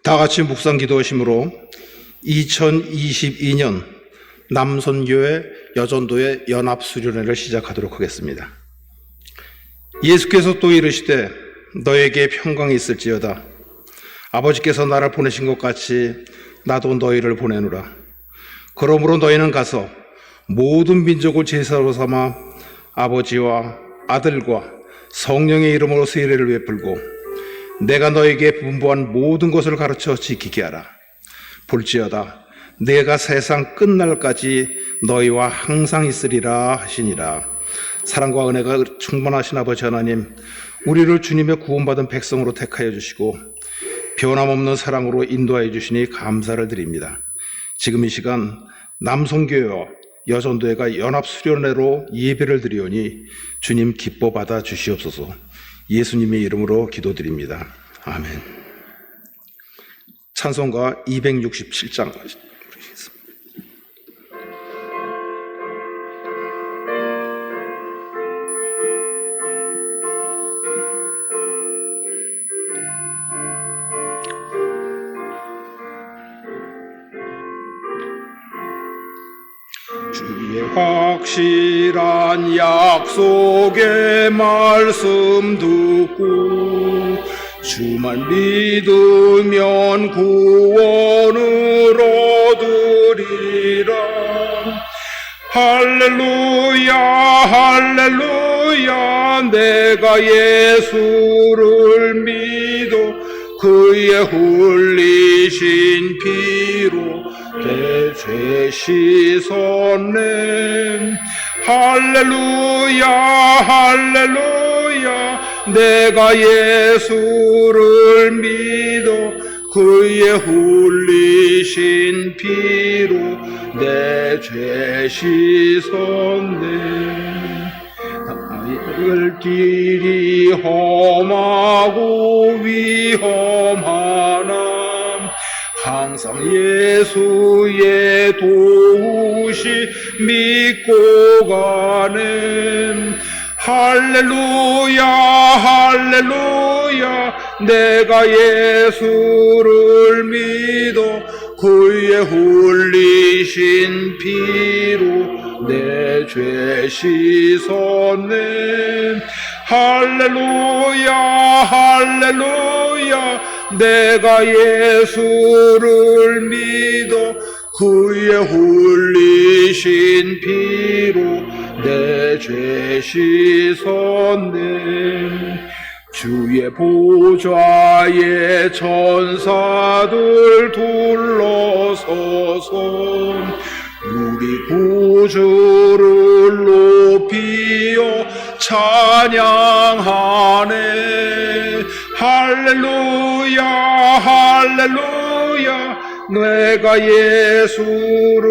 다 같이 묵상 기도하심으로 2022년 남선교회 여전도의 연합수련회를 시작하도록 하겠습니다. 예수께서 또 이르시되 너에게 평강이 있을지어다. 아버지께서 나를 보내신 것 같이 나도 너희를 보내노라. 그러므로 너희는 가서 모든 민족을 제사로 삼아 아버지와 아들과 성령의 이름으로 세례를 베풀고 내가 너에게 분부한 모든 것을 가르쳐 지키게 하라. 볼지어다 내가 세상 끝날까지 너희와 항상 있으리라 하시니라. 사랑과 은혜가 충만하신 아버지 하나님, 우리를 주님의 구원받은 백성으로 택하여 주시고 변함없는 사랑으로 인도하여 주시니 감사를 드립니다. 지금 이 시간 남성교회와 여전도회가 연합수련회로 예배를 드리오니 주님 기뻐 받아 주시옵소서. 예수님의 이름으로 기도드립니다. 아멘. 찬송가 267장 부르겠습니다. 주의 확실한 약속의 말씀 듣고 주만 믿으면 구원을 얻으리라. 할렐루야 할렐루야 내가 예수를 믿어 그의 흘리신 피로 내 죄 씻었네. 할렐루야 할렐루야 내가 예수를 믿어 그의 흘리신 피로 내 죄 씻었네. 갈 길이 험하고 위험하나 항상 예수의 도우시 믿고 가네. 할렐루야 할렐루야 내가 예수를 믿어 그의 흘리신 피로 내 죄 씻었네. 할렐루야 할렐루야 내가 예수를 믿어 그의 흘리신 피로 내 죄 씻었네. 주의 보좌에 천사들 둘러서서 우리 구주를 높이어 찬양하네. 할렐루야 할렐루야. 내가 예수를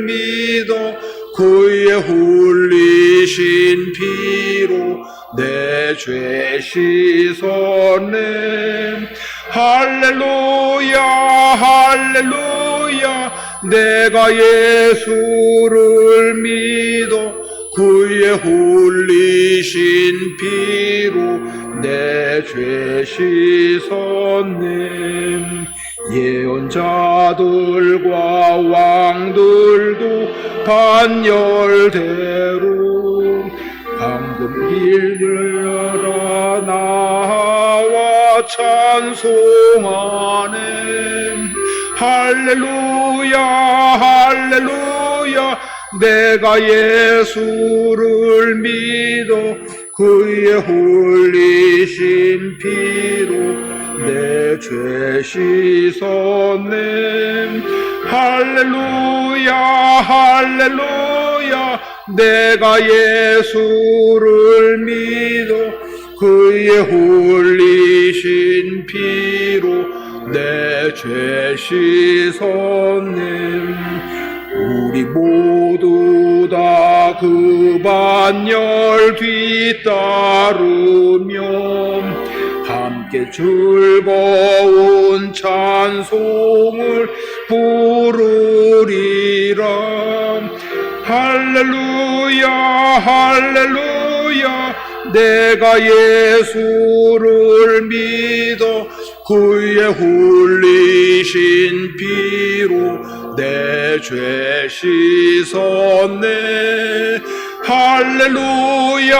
믿어 그의 흘리신 피로 내 죄 씻었네. 할렐루야 할렐루야. 내가 예수를 믿어 그의 흘리신 피로 내 죄 씻었네. 예언자들과 왕들도 반열대로 방금 일들려라 나와 찬송하네. 할렐루야 할렐루야. 내가 예수를 믿어 그의 흘리신 피로 내 죄 씻었네. 할렐루야 할렐루야. 내가 예수를 믿어 그의 흘리신 피로 내 죄 씻었네. 우리 모두 다 그 반열 뒤따르며 함께 즐거운 찬송을 부르리라. 할렐루야 할렐루야. 내가 예수를 믿어 그의 흘리신 피로 내 죄 씻었네. 할렐루야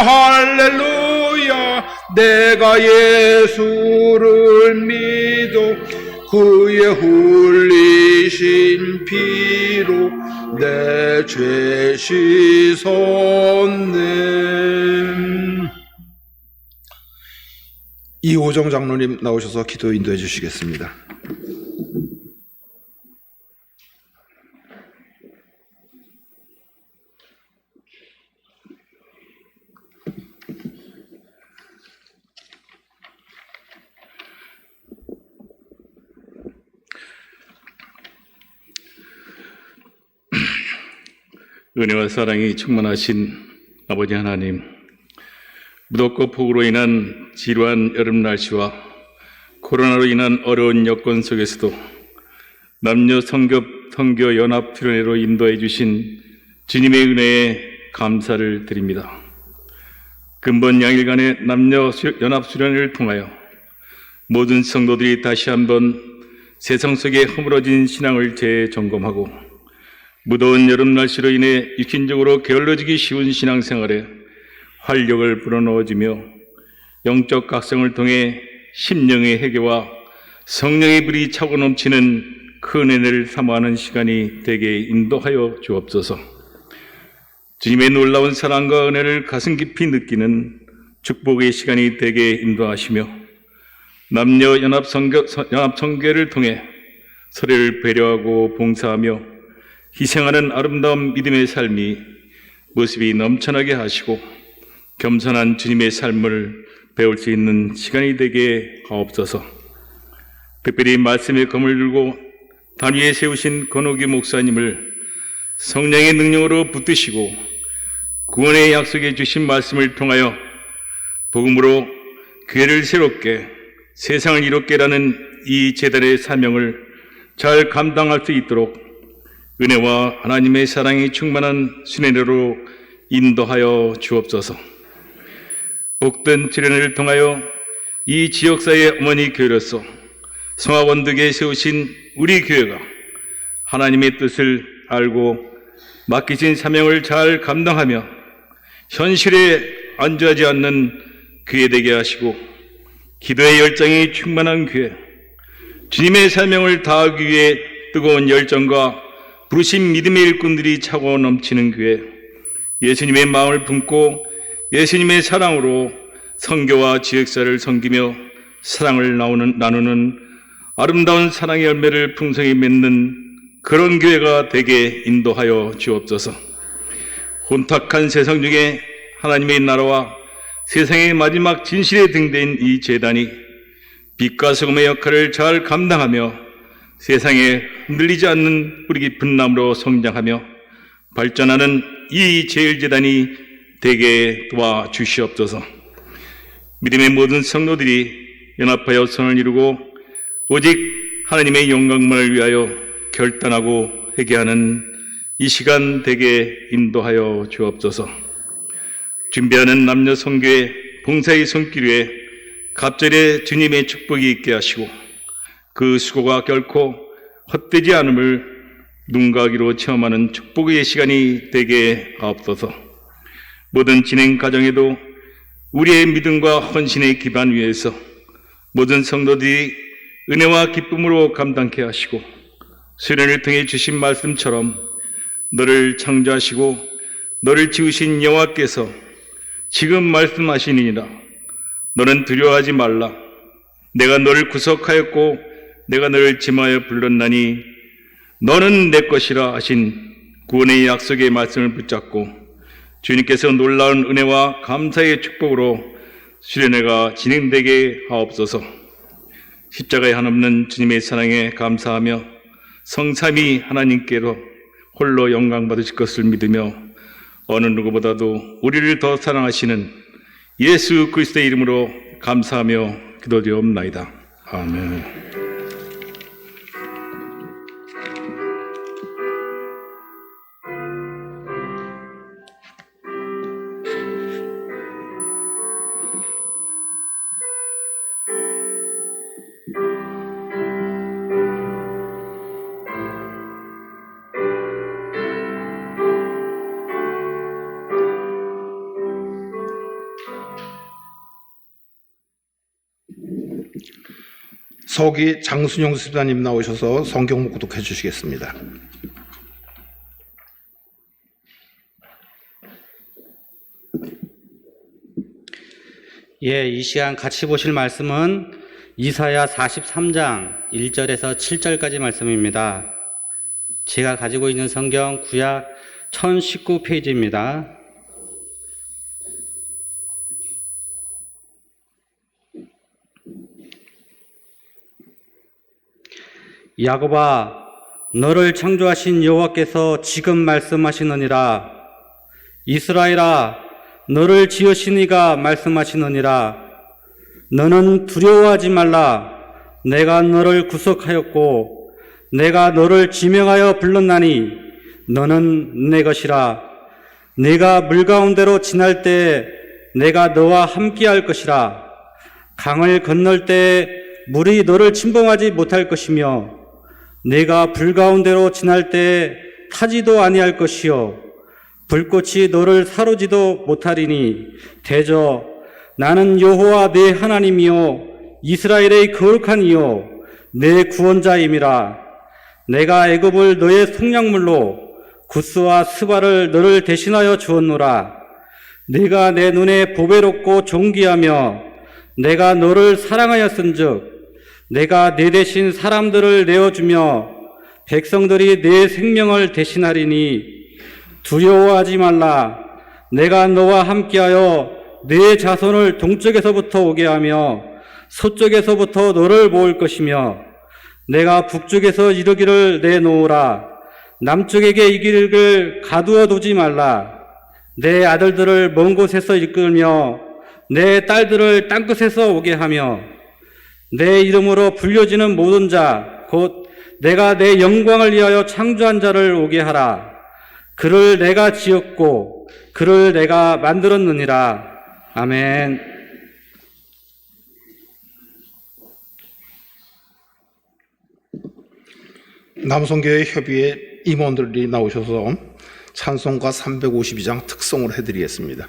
할렐루야. 내가 예수를 믿어 그의 흘리신 피로 내 죄 씻었네. 이호정 장로님 나오셔서 기도 인도해 주시겠습니다. 은혜와 사랑이 충만하신 아버지 하나님, 무덥고 폭우로 인한 지루한 여름 날씨와 코로나로 인한 어려운 여건 속에서도 남녀 선교 연합 수련회로 인도해 주신 주님의 은혜에 감사를 드립니다. 근본 양일간의 남녀 연합 수련회를 통하여 모든 성도들이 다시 한번 세상 속에 허물어진 신앙을 재점검하고 무더운 여름 날씨로 인해 육신적으로 게을러지기 쉬운 신앙생활에 활력을 불어넣어주며 영적 각성을 통해 심령의 회개와 성령의 불이 차고 넘치는 큰 은혜를 사모하는 시간이 되게 인도하여 주옵소서. 주님의 놀라운 사랑과 은혜를 가슴 깊이 느끼는 축복의 시간이 되게 인도하시며 남녀 연합 선교를 통해 서로를 배려하고 봉사하며 희생하는 아름다운 믿음의 삶이 모습이 넘쳐나게 하시고 겸손한 주님의 삶을 배울 수 있는 시간이 되게 하옵소서. 특별히 말씀의 검을 들고 단위에 세우신 권옥기 목사님을 성령의 능력으로 붙드시고 구원의 약속해 주신 말씀을 통하여 복음으로 교회를 새롭게 세상을 이롭게라는 이 제단의 사명을 잘 감당할 수 있도록 은혜와 하나님의 사랑이 충만한 수련회로 인도하여 주옵소서. 복된 수련회를 통하여 이 지역사회의 어머니 교회로서 성화원덕에 세우신 우리 교회가 하나님의 뜻을 알고 맡기신 사명을 잘 감당하며 현실에 안주하지 않는 교회 되게 하시고 기도의 열정이 충만한 교회, 주님의 사명을 다하기 위해 뜨거운 열정과 부르신 믿음의 일꾼들이 차고 넘치는 교회, 예수님의 마음을 품고 예수님의 사랑으로 선교와 지역사를 섬기며 사랑을 나누는 아름다운 사랑의 열매를 풍성히 맺는 그런 교회가 되게 인도하여 주옵소서. 혼탁한 세상 중에 하나님의 나라와 세상의 마지막 진실에 등대인 이 제단이 빛과 소금의 역할을 잘 감당하며 세상에 흔들리지 않는 뿌리 깊은 나무로 성장하며 발전하는 이 제일제단이 되게 도와주시옵소서. 믿음의 모든 성도들이 연합하여 선을 이루고 오직 하나님의 영광만을 위하여 결단하고 회개하는 이 시간 되게 인도하여 주옵소서. 준비하는 남녀 선교회 봉사의 손길 위에 갑절에 주님의 축복이 있게 하시고 그 수고가 결코 헛되지 않음을 눈과 귀로 체험하는 축복의 시간이 되게 하옵소서. 모든 진행 과정에도 우리의 믿음과 헌신의 기반 위에서 모든 성도들이 은혜와 기쁨으로 감당케 하시고 수련을 통해 주신 말씀처럼 너를 창조하시고 너를 지으신 여호와께서 지금 말씀하시니라. 너는 두려워하지 말라. 내가 너를 구속하였고 내가 너를 지마하여 불렀나니 너는 내 것이라 하신 구원의 약속의 말씀을 붙잡고 주님께서 놀라운 은혜와 감사의 축복으로 수련회가 진행되게 하옵소서. 십자가에 한없는 주님의 사랑에 감사하며 성삼위 하나님께로 홀로 영광 받으실 것을 믿으며 어느 누구보다도 우리를 더 사랑하시는 예수 그리스도의 이름으로 감사하며 기도드리옵나이다. 아멘. 서기 장순영 수사님 나오셔서 성경 묵독해 주시겠습니다. 예, 이 시간 같이 보실 말씀은 이사야 43장 1절에서 7절까지 말씀입니다. 제가 가지고 있는 성경 구약 1019페이지입니다. 야곱아, 너를 창조하신 여호와께서 지금 말씀하시느니라. 이스라엘아, 너를 지으신 이가 말씀하시느니라. 너는 두려워하지 말라. 내가 너를 구속하였고 내가 너를 지명하여 불렀나니 너는 내 것이라. 네가 물 가운데로 지날 때 내가 너와 함께할 것이라. 강을 건널 때 물이 너를 침범하지 못할 것이며 네가 불 가운데로 지날 때 타지도 아니할 것이요 불꽃이 너를 사르지도 못하리니 대저 나는 여호와 내 하나님이요 이스라엘의 거룩한 이요 내 구원자임이라. 내가 애굽을 너의 속량물로 구스와 스바를 너를 대신하여 주었노라. 네가 내 눈에 보배롭고 존귀하며 내가 너를 사랑하였은즉 내가 내 대신 사람들을 내어주며 백성들이 내 생명을 대신하리니 두려워하지 말라. 내가 너와 함께하여 내 자손을 동쪽에서부터 오게 하며 서쪽에서부터 너를 모을 것이며 내가 북쪽에서 이르기를 내놓으라. 남쪽에게 이르기를 가두어 두지 말라. 내 아들들을 먼 곳에서 이끌며 내 딸들을 땅끝에서 오게 하며 내 이름으로 불려지는 모든 자 곧 내가 내 영광을 위하여 창조한 자를 오게 하라. 그를 내가 지었고 그를 내가 만들었느니라. 아멘. 남성교회 협의회 임원들이 나오셔서 찬송가 352장 특송을 해드리겠습니다.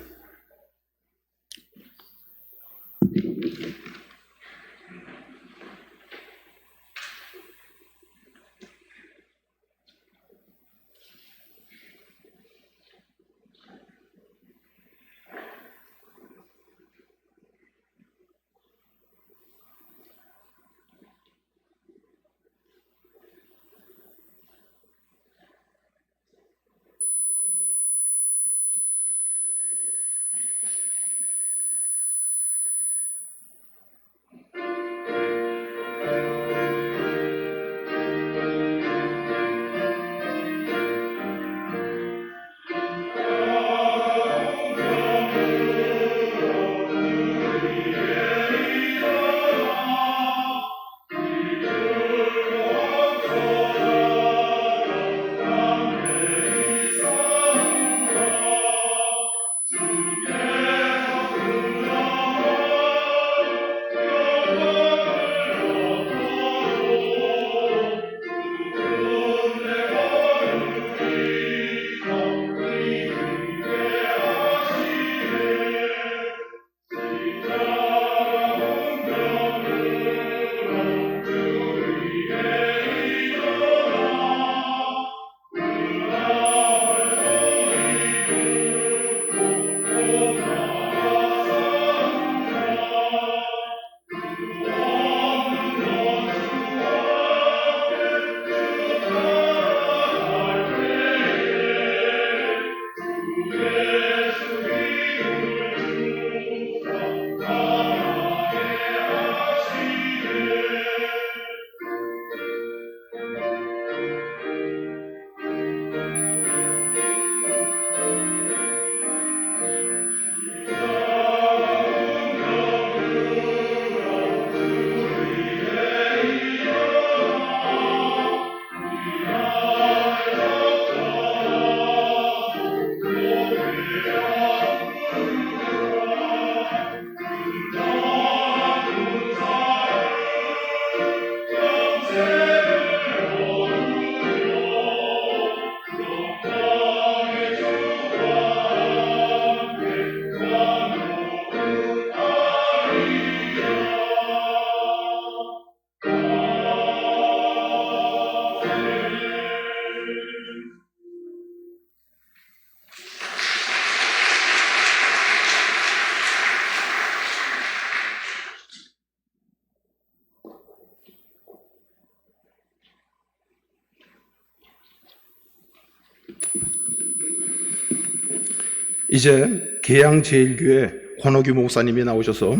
이제 계양제일교회 권옥규 목사님이 나오셔서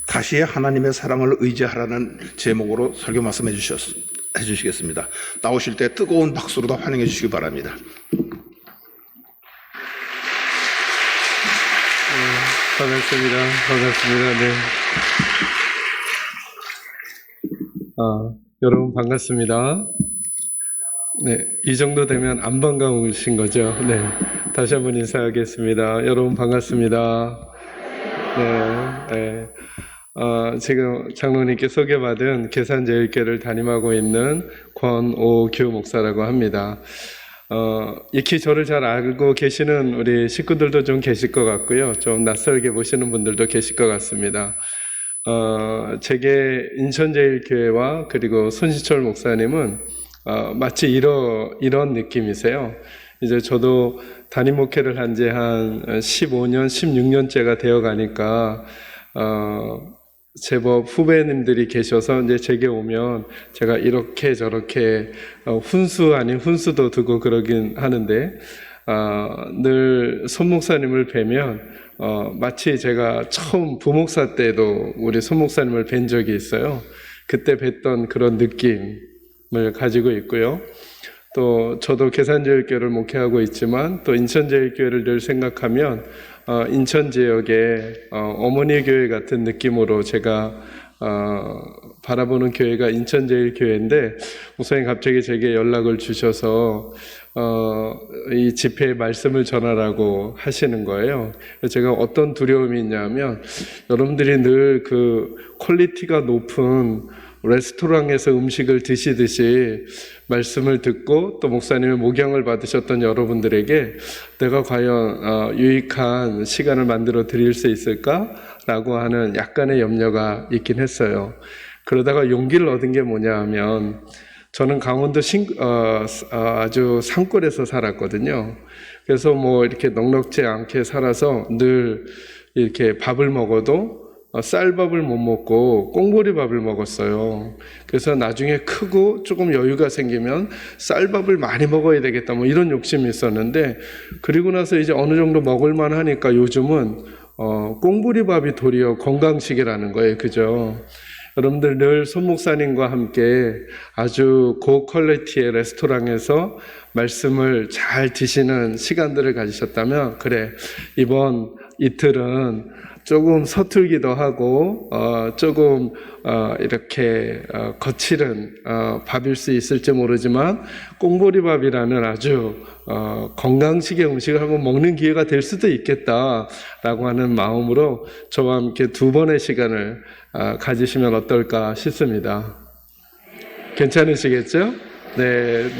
다시 하나님의 사랑을 의지하라는 제목으로 설교 말씀해 주시겠습니다. 나오실 때 뜨거운 박수로 다 환영해 주시기 바랍니다. 반갑습니다. 네. 여러분 반갑습니다. 네, 이 정도 되면 안 반가우신 거죠? 네, 다시 한번 인사하겠습니다. 여러분 반갑습니다. 네. 지금 장로님께 소개받은 계산제일교회를 담임하고 있는 권오규 목사라고 합니다. 익히 저를 잘 알고 계시는 우리 식구들도 좀 계실 것 같고요. 좀 낯설게 보시는 분들도 계실 것 같습니다. 제게 인천제일교회와 그리고 손시철 목사님은 마치 이런 느낌이세요. 이제 저도 담임 목회를 한 지 한 15년, 16년째가 되어 가니까 제법 후배님들이 계셔서 이제 제게 오면 제가 이렇게 저렇게 훈수 아닌 훈수도 두고 그러긴 하는데 늘 손 목사님을 뵈면 마치 제가 처음 부목사 때도 우리 손 목사님을 뵌 적이 있어요. 그때 뵀던 그런 느낌을 가지고 있고요. 또 저도 계산제일교회를 목회하고 있지만 또 인천제일교회를 늘 생각하면 인천 지역의 어머니 교회 같은 느낌으로 제가 바라보는 교회가 인천제일교회인데 목사님 갑자기 제게 연락을 주셔서 이 집회의 말씀을 전하라고 하시는 거예요. 제가 어떤 두려움이 있냐면 여러분들이 늘 그 퀄리티가 높은 레스토랑에서 음식을 드시듯이 말씀을 듣고 또 목사님의 목양을 받으셨던 여러분들에게 내가 과연 유익한 시간을 만들어 드릴 수 있을까라고 하는 약간의 염려가 있긴 했어요. 그러다가 용기를 얻은 게 뭐냐 하면 저는 강원도 아주 산골에서 살았거든요. 그래서 뭐 이렇게 넉넉지 않게 살아서 늘 이렇게 밥을 먹어도 쌀밥을 못 먹고 꽁보리밥을 먹었어요. 그래서 나중에 크고 조금 여유가 생기면 쌀밥을 많이 먹어야 되겠다 뭐 이런 욕심이 있었는데 그리고 나서 이제 어느 정도 먹을만 하니까 요즘은 꽁보리밥이 도리어 건강식이라는 거예요. 그죠? 여러분들 늘 손 목사님과 함께 아주 고퀄리티의 레스토랑에서 말씀을 잘 드시는 시간들을 가지셨다면 그래 이번 이틀은 조금 서툴기도 하고 조금 이렇게 거칠은 밥일 수 있을지 모르지만 꽁보리밥이라는 아주 건강식의 음식을 한번 먹는 기회가 될 수도 있겠다라고 하는 마음으로 저와 함께 2번의 시간을 가지시면 어떨까 싶습니다. 괜찮으시겠죠? 네.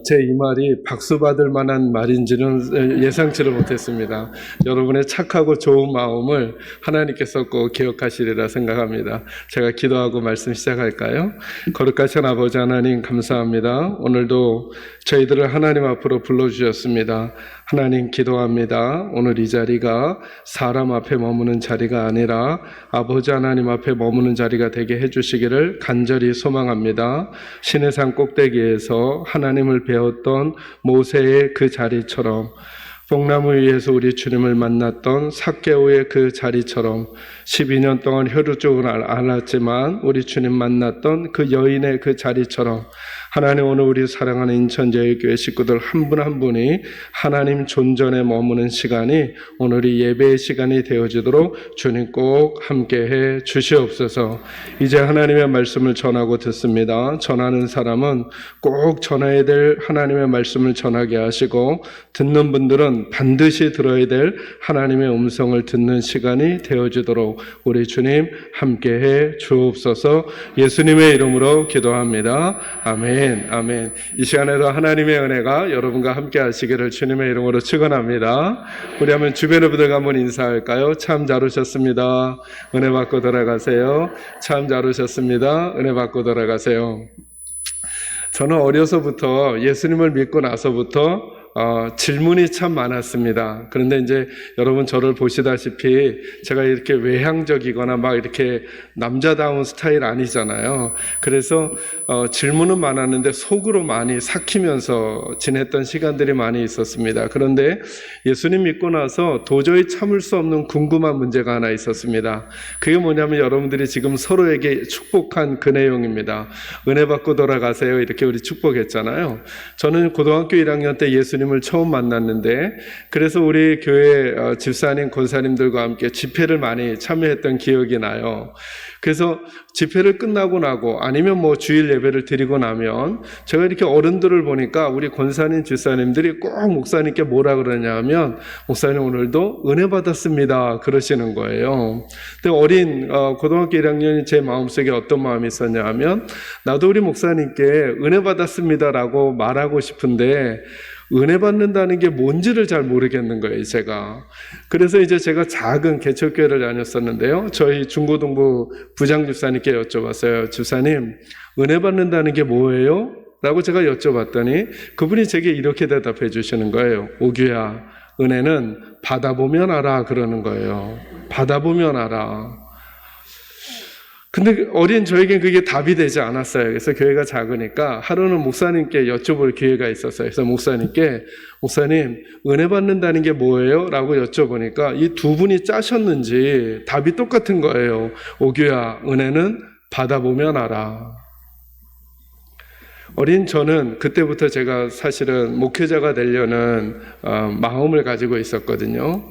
제 이 말이 박수 받을 만한 말인지는 예상치를 못했습니다. 여러분의 착하고 좋은 마음을 하나님께서 꼭 기억하시리라 생각합니다. 제가 기도하고 말씀 시작할까요? 거룩하신 아버지 하나님 감사합니다. 오늘도 저희들을 하나님 앞으로 불러주셨습니다. 하나님 기도합니다. 오늘 이 자리가 사람 앞에 머무는 자리가 아니라 아버지 하나님 앞에 머무는 자리가 되게 해주시기를 간절히 소망합니다. 신의 산 꼭대기에서 하나님을 배웠던 모세의 그 자리처럼 뽕나무 위에서 우리 주님을 만났던 삭개오의 그 자리처럼 12년 동안 혈루증을 앓았지만 우리 주님 만났던 그 여인의 그 자리처럼 하나님 오늘 우리 사랑하는 인천제일교회 식구들 한 분 한 분이 하나님 존전에 머무는 시간이 오늘이 예배의 시간이 되어지도록 주님 꼭 함께해 주시옵소서. 이제 하나님의 말씀을 전하고 듣습니다. 전하는 사람은 꼭 전해야 될 하나님의 말씀을 전하게 하시고 듣는 분들은 반드시 들어야 될 하나님의 음성을 듣는 시간이 되어지도록 우리 주님 함께해 주옵소서. 예수님의 이름으로 기도합니다. 아멘. 아멘. 이 시간에도 하나님의 은혜가 여러분과 함께 하시기를 주님의 이름으로 축원합니다. 우리 한번 주변의 분들과 한번 인사할까요? 참 잘 오셨습니다. 은혜 받고 돌아가세요. 참 잘 오셨습니다. 은혜 받고 돌아가세요. 저는 어려서부터 예수님을 믿고 나서부터 질문이 참 많았습니다. 그런데 이제 여러분 저를 보시다시피 제가 이렇게 외향적이거나 막 이렇게 남자다운 스타일 아니잖아요. 그래서 질문은 많았는데 속으로 많이 삭히면서 지냈던 시간들이 많이 있었습니다. 그런데 예수님 믿고 나서 도저히 참을 수 없는 궁금한 문제가 하나 있었습니다. 그게 뭐냐면 여러분들이 지금 서로에게 축복한 그 내용입니다. 은혜 받고 돌아가세요. 이렇게 우리 축복했잖아요. 저는 고등학교 1학년 때 예수님을 처음 만났는데 그래서 우리 교회 집사님, 권사님들과 함께 집회를 많이 참여했던 기억이 나요. 그래서 집회를 끝나고 나고 아니면 뭐 주일 예배를 드리고 나면 제가 이렇게 어른들을 보니까 우리 권사님, 집사님들이 꼭 목사님께 뭐라 그러냐 하면 목사님 오늘도 은혜 받았습니다 그러시는 거예요. 근데 어린 고등학교 1학년이 제 마음속에 어떤 마음이 있었냐 하면 나도 우리 목사님께 은혜 받았습니다라고 말하고 싶은데 은혜 받는다는 게 뭔지를 잘 모르겠는 거예요, 제가. 그래서 이제 제가 작은 개척교회를 다녔었는데요. 저희 중고등부 부장 집사님께 여쭤봤어요. 집사님, 은혜 받는다는 게 뭐예요? 라고 제가 여쭤봤더니 그분이 제게 이렇게 대답해 주시는 거예요. 오규야, 은혜는 받아보면 알아 그러는 거예요. 받아보면 알아. 근데 어린 저에겐 그게 답이 되지 않았어요. 그래서 교회가 작으니까 하루는 목사님께 여쭤볼 기회가 있었어요. 그래서 목사님께 목사님 은혜 받는다는 게 뭐예요? 라고 여쭤보니까 이 두 분이 짜셨는지 답이 똑같은 거예요. 오규야, 은혜는 받아보면 알아. 어린 저는 그때부터 제가 사실은 목회자가 되려는 마음을 가지고 있었거든요.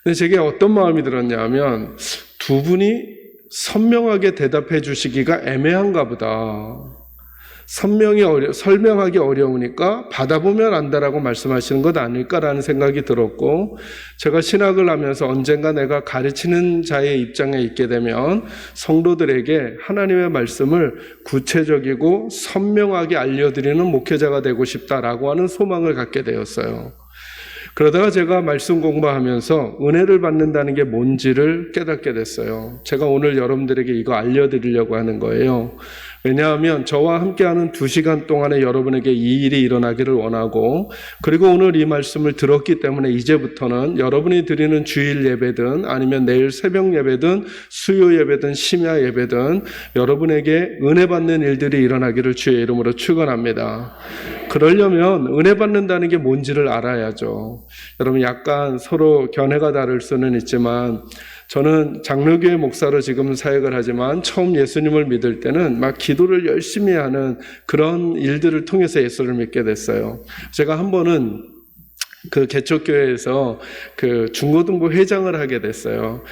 근데 제게 어떤 마음이 들었냐면 두 분이 선명하게 대답해 주시기가 애매한가 보다. 설명하기 어려우니까 받아보면 안다라고 말씀하시는 것 아닐까라는 생각이 들었고, 제가 신학을 하면서 언젠가 내가 가르치는 자의 입장에 있게 되면 성도들에게 하나님의 말씀을 구체적이고 선명하게 알려드리는 목회자가 되고 싶다라고 하는 소망을 갖게 되었어요. 그러다가 제가 말씀 공부하면서 은혜를 받는다는 게 뭔지를 깨닫게 됐어요. 제가 오늘 여러분들에게 이거 알려드리려고 하는 거예요. 왜냐하면 저와 함께하는 2시간 동안에 여러분에게 이 일이 일어나기를 원하고, 그리고 오늘 이 말씀을 들었기 때문에 이제부터는 여러분이 드리는 주일 예배든 아니면 내일 새벽 예배든 수요 예배든 심야 예배든 여러분에게 은혜 받는 일들이 일어나기를 주의 이름으로 축원합니다. 그러려면 은혜 받는다는 게 뭔지를 알아야죠. 여러분 약간 서로 견해가 다를 수는 있지만 저는 장로교회 목사로 지금 사역을 하지만 처음 예수님을 믿을 때는 막 기도를 열심히 하는 그런 일들을 통해서 예수를 믿게 됐어요. 제가 한 번은 그 개척교회에서 그 중고등부 회장을 하게 됐어요.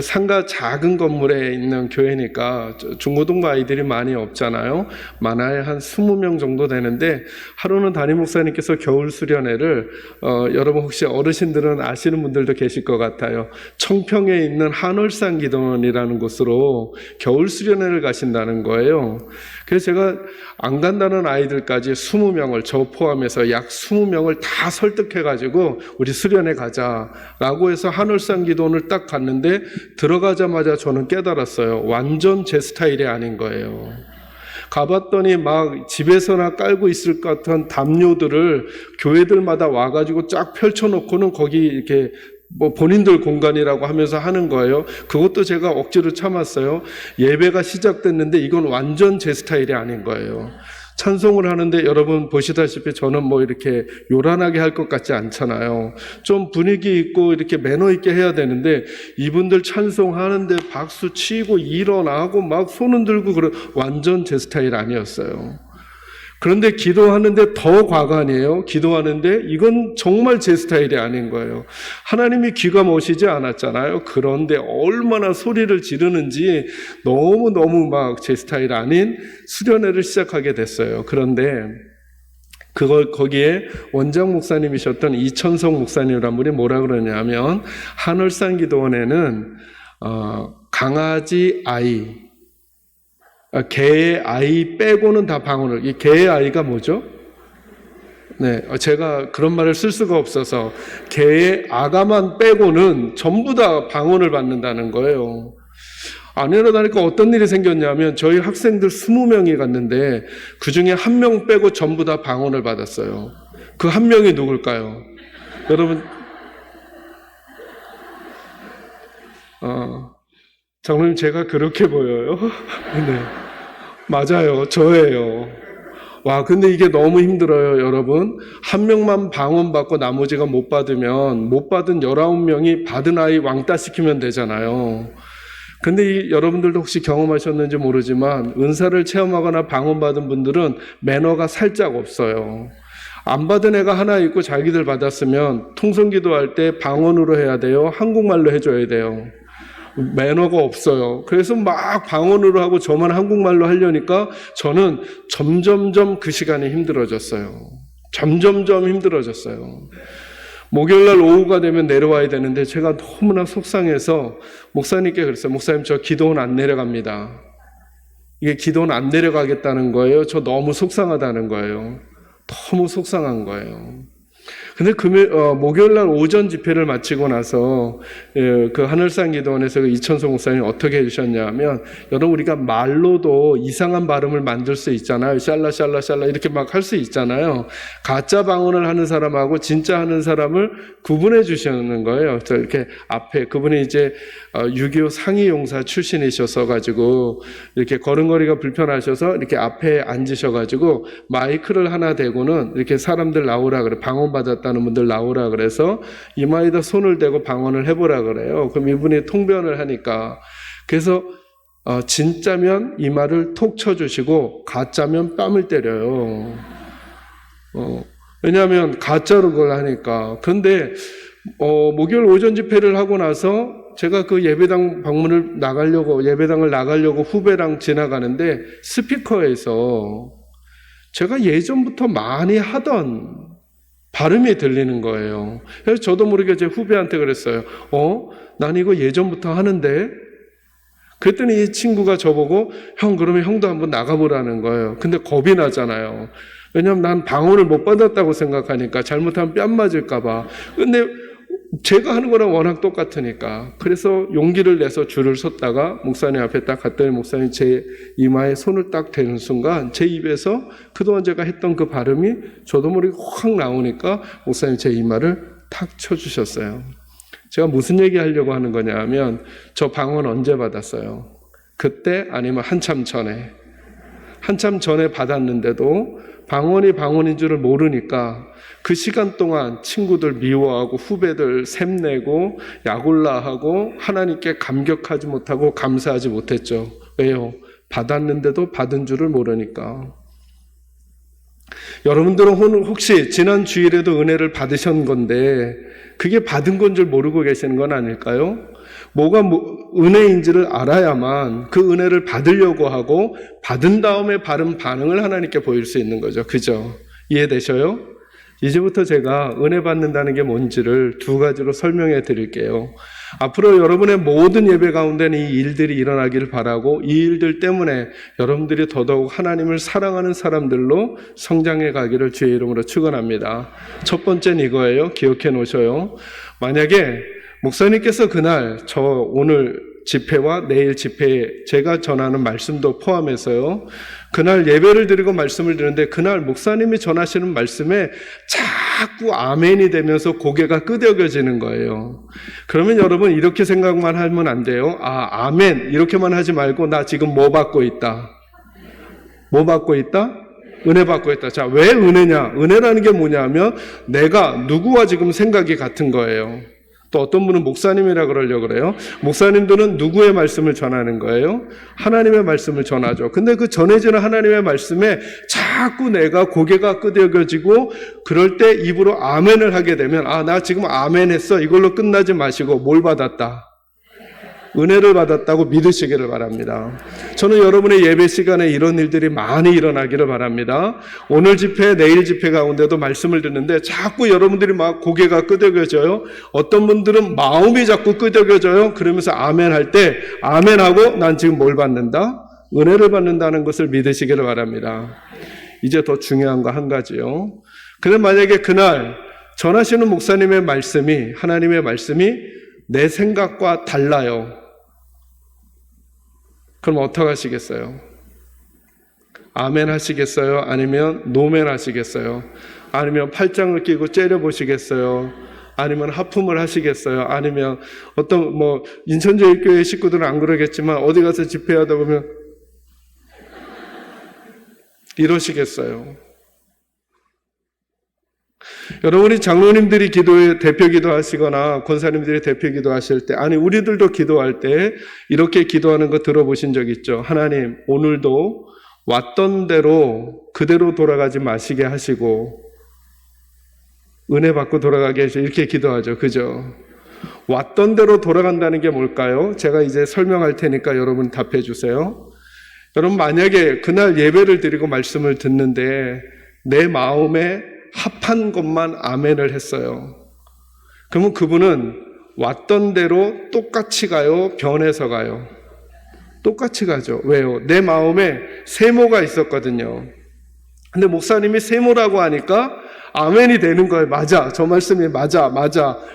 상가 작은 건물에 있는 교회니까 중고등부 아이들이 많이 없잖아요. 많아야 한 20명 정도 되는데 하루는 담임 목사님께서 겨울 수련회를 여러분 혹시 어르신들은 아시는 분들도 계실 것 같아요. 청평에 있는 한월산 기도원이라는 곳으로 겨울 수련회를 가신다는 거예요. 그래서 제가 안 간다는 아이들까지 20명을 저 포함해서 약 20명을 다 설득해가지고 우리 수련회 가자라고 해서 한월산 기도원을 딱 갔는데 들어가자마자 저는 깨달았어요. 완전 제 스타일이 아닌 거예요. 가봤더니 막 집에서나 깔고 있을 것 같은 담요들을 교회들마다 와가지고 쫙 펼쳐놓고는 거기 이렇게 뭐 본인들 공간이라고 하면서 하는 거예요. 그것도 제가 억지로 참았어요. 예배가 시작됐는데 이건 완전 제 스타일이 아닌 거예요. 찬송을 하는데 여러분 보시다시피 저는 뭐 이렇게 요란하게 할 것 같지 않잖아요. 좀 분위기 있고 이렇게 매너 있게 해야 되는데 이분들 찬송하는데 박수 치고 일어나고 막 손 흔들고 완전 제 스타일 아니었어요. 그런데 기도하는데 더 과관이에요. 기도하는데 이건 정말 제 스타일이 아닌 거예요. 하나님이 귀가 멋이지 않았잖아요. 그런데 얼마나 소리를 지르는지 너무너무 막 제 스타일 아닌 수련회를 시작하게 됐어요. 그런데 거기에 원장 목사님이셨던 이천성 목사님이란 분이 뭐라 그러냐면 한월산 기도원에는 강아지 아이, 개의 아이 빼고는 다 방언을, 이 개의 아이가 뭐죠? 네, 제가 그런 말을 쓸 수가 없어서 개의 아가만 빼고는 전부 다 방언을 받는다는 거예요. 안 일어나니까 어떤 일이 생겼냐면 저희 학생들 20명이 갔는데 그 중에 1명 빼고 전부 다 방언을 받았어요. 그 한 명이 누굴까요? 여러분, 장로님 제가 그렇게 보여요? 네. 맞아요. 저예요. 와, 근데 이게 너무 힘들어요, 여러분. 한 명만 방언받고 나머지가 못 받으면 못 받은 19명이 받은 아이 왕따 시키면 되잖아요. 근데 여러분들도 혹시 경험하셨는지 모르지만 은사를 체험하거나 방언받은 분들은 매너가 살짝 없어요. 안 받은 애가 하나 있고 자기들 받았으면 통성기도할 때 방언으로 해야 돼요? 한국말로 해줘야 돼요? 매너가 없어요. 그래서 막 방언으로 하고 저만 한국말로 하려니까 저는 점점점 그 시간이 힘들어졌어요. 점점점 힘들어졌어요. 목요일날 오후가 되면 내려와야 되는데 제가 너무나 속상해서 목사님께 그랬어요. 목사님, 저 기도원 안 내려갑니다. 이게 기도원 안 내려가겠다는 거예요. 저 너무 속상하다는 거예요. 너무 속상한 거예요. 근데 목요일날 오전 집회를 마치고 나서 그 하늘산 기도원에서 그 이천소 목사님이 어떻게 해주셨냐면, 여러분 우리가 말로도 이상한 발음을 만들 수 있잖아요. 샬라 이렇게 막 할 수 있잖아요. 가짜 방언을 하는 사람하고 진짜 하는 사람을 구분해 주시는 거예요. 그래서 이렇게 앞에 그분이 이제 6.25 상위용사 출신이셔서 가지고 이렇게 걸음걸이가 불편하셔서 이렇게 앞에 앉으셔가지고 마이크를 하나 대고는 이렇게 사람들 나오라 그래. 방언 받았다는 분들 나오라 그래서 이마에다 손을 대고 방언을 해보라 그래요. 그럼 이분이 통변을 하니까, 그래서 진짜면 이마를 톡 쳐주시고 가짜면 뺨을 때려요. 왜냐하면 가짜로 그걸 하니까. 그런데 목요일 오전 집회를 하고 나서 제가 그 예배당을 나가려고 후배랑 지나가는데 스피커에서 제가 예전부터 많이 하던 발음이 들리는 거예요. 그래서 저도 모르게 제 후배한테 그랬어요. 난 이거 예전부터 하는데? 그랬더니 이 친구가 저보고, 형, 그러면 형도 한번 나가보라는 거예요. 근데 겁이 나잖아요. 왜냐면 난 방언을 못 받았다고 생각하니까 잘못하면 뺨 맞을까봐. 근데 제가 하는 거랑 워낙 똑같으니까. 그래서 용기를 내서 줄을 섰다가 목사님 앞에 딱 갔더니 목사님 제 이마에 손을 딱 대는 순간 제 입에서 그동안 제가 했던 그 발음이 저도 모르게 확 나오니까 목사님 제 이마를 탁 쳐주셨어요. 제가 무슨 얘기 하려고 하는 거냐 하면, 저 방언 언제 받았어요? 그때 아니면 한참 전에 받았는데도 방언이 방언인 줄을 모르니까 그 시간 동안 친구들 미워하고 후배들 샘내고 약올라하고 하나님께 감격하지 못하고 감사하지 못했죠. 왜요? 받았는데도 받은 줄을 모르니까. 여러분들은 혹시 지난 주일에도 은혜를 받으신 건데 그게 받은 건 줄 모르고 계시는 건 아닐까요? 뭐가 은혜인지를 알아야만 그 은혜를 받으려고 하고 받은 다음에 바른 반응을 하나님께 보일 수 있는 거죠. 그죠? 이해되셔요? 이제부터 제가 은혜 받는다는 게 뭔지를 두 가지로 설명해 드릴게요. 앞으로 여러분의 모든 예배 가운데는 이 일들이 일어나기를 바라고, 이 일들 때문에 여러분들이 더더욱 하나님을 사랑하는 사람들로 성장해 가기를 주의 이름으로 축원합니다. 첫 번째는 이거예요. 기억해 놓으셔요. 만약에 목사님께서 그날 저 오늘 집회와 내일 집회에 제가 전하는 말씀도 포함해서요, 그날 예배를 드리고 말씀을 드리는데 그날 목사님이 전하시는 말씀에 자꾸 아멘이 되면서 고개가 끄덕여지는 거예요. 그러면 여러분 이렇게 생각만 하면 안 돼요. 아멘 이렇게만 하지 말고, 나 지금 뭐 받고 있다? 뭐 받고 있다? 은혜 받고 있다. 자, 왜 은혜냐? 은혜라는 게 뭐냐면 내가 누구와 지금 생각이 같은 거예요. 또 어떤 분은 목사님이라 그러려고 그래요. 목사님들은 누구의 말씀을 전하는 거예요? 하나님의 말씀을 전하죠. 근데 그 전해지는 하나님의 말씀에 자꾸 내가 고개가 끄덕여지고 그럴 때 입으로 아멘을 하게 되면, 나 지금 아멘 했어. 이걸로 끝나지 마시고 뭘 받았다? 은혜를 받았다고 믿으시기를 바랍니다. 저는 여러분의 예배 시간에 이런 일들이 많이 일어나기를 바랍니다. 오늘 집회, 내일 집회 가운데도 말씀을 듣는데 자꾸 여러분들이 막 고개가 끄덕여져요. 어떤 분들은 마음이 자꾸 끄덕여져요. 그러면서 아멘 할 때 아멘하고 난 지금 뭘 받는다? 은혜를 받는다는 것을 믿으시기를 바랍니다. 이제 더 중요한 거 한 가지요. 근데 만약에 그날 전하시는 목사님의 말씀이, 하나님의 말씀이 내 생각과 달라요. 그럼 어떻게 하시겠어요? 아멘 하시겠어요? 아니면 노멘 하시겠어요? 아니면 팔짱을 끼고 째려보시겠어요? 아니면 하품을 하시겠어요? 아니면 어떤 인천제일교회 식구들은 안 그러겠지만 어디 가서 집회하다 보면 이러시겠어요? 여러분이 장로님들이 기도에 대표 기도하시거나 권사님들이 대표 기도하실 때, 아니 우리들도 기도할 때 이렇게 기도하는 거 들어보신 적 있죠? 하나님, 오늘도 왔던 대로 그대로 돌아가지 마시게 하시고 은혜 받고 돌아가게 하시고, 이렇게 기도하죠. 그죠? 왔던 대로 돌아간다는 게 뭘까요? 제가 이제 설명할 테니까 여러분 답해 주세요. 여러분, 만약에 그날 예배를 드리고 말씀을 듣는데 내 마음에 합한 것만 아멘을 했어요. 그러면 그분은 왔던 대로 똑같이 가요? 변해서 가요? 똑같이 가죠. 왜요? 내 마음에 세모가 있었거든요. 근데 목사님이 세모라고 하니까 아멘이 되는 거예요. 맞아. 저 말씀이 맞아.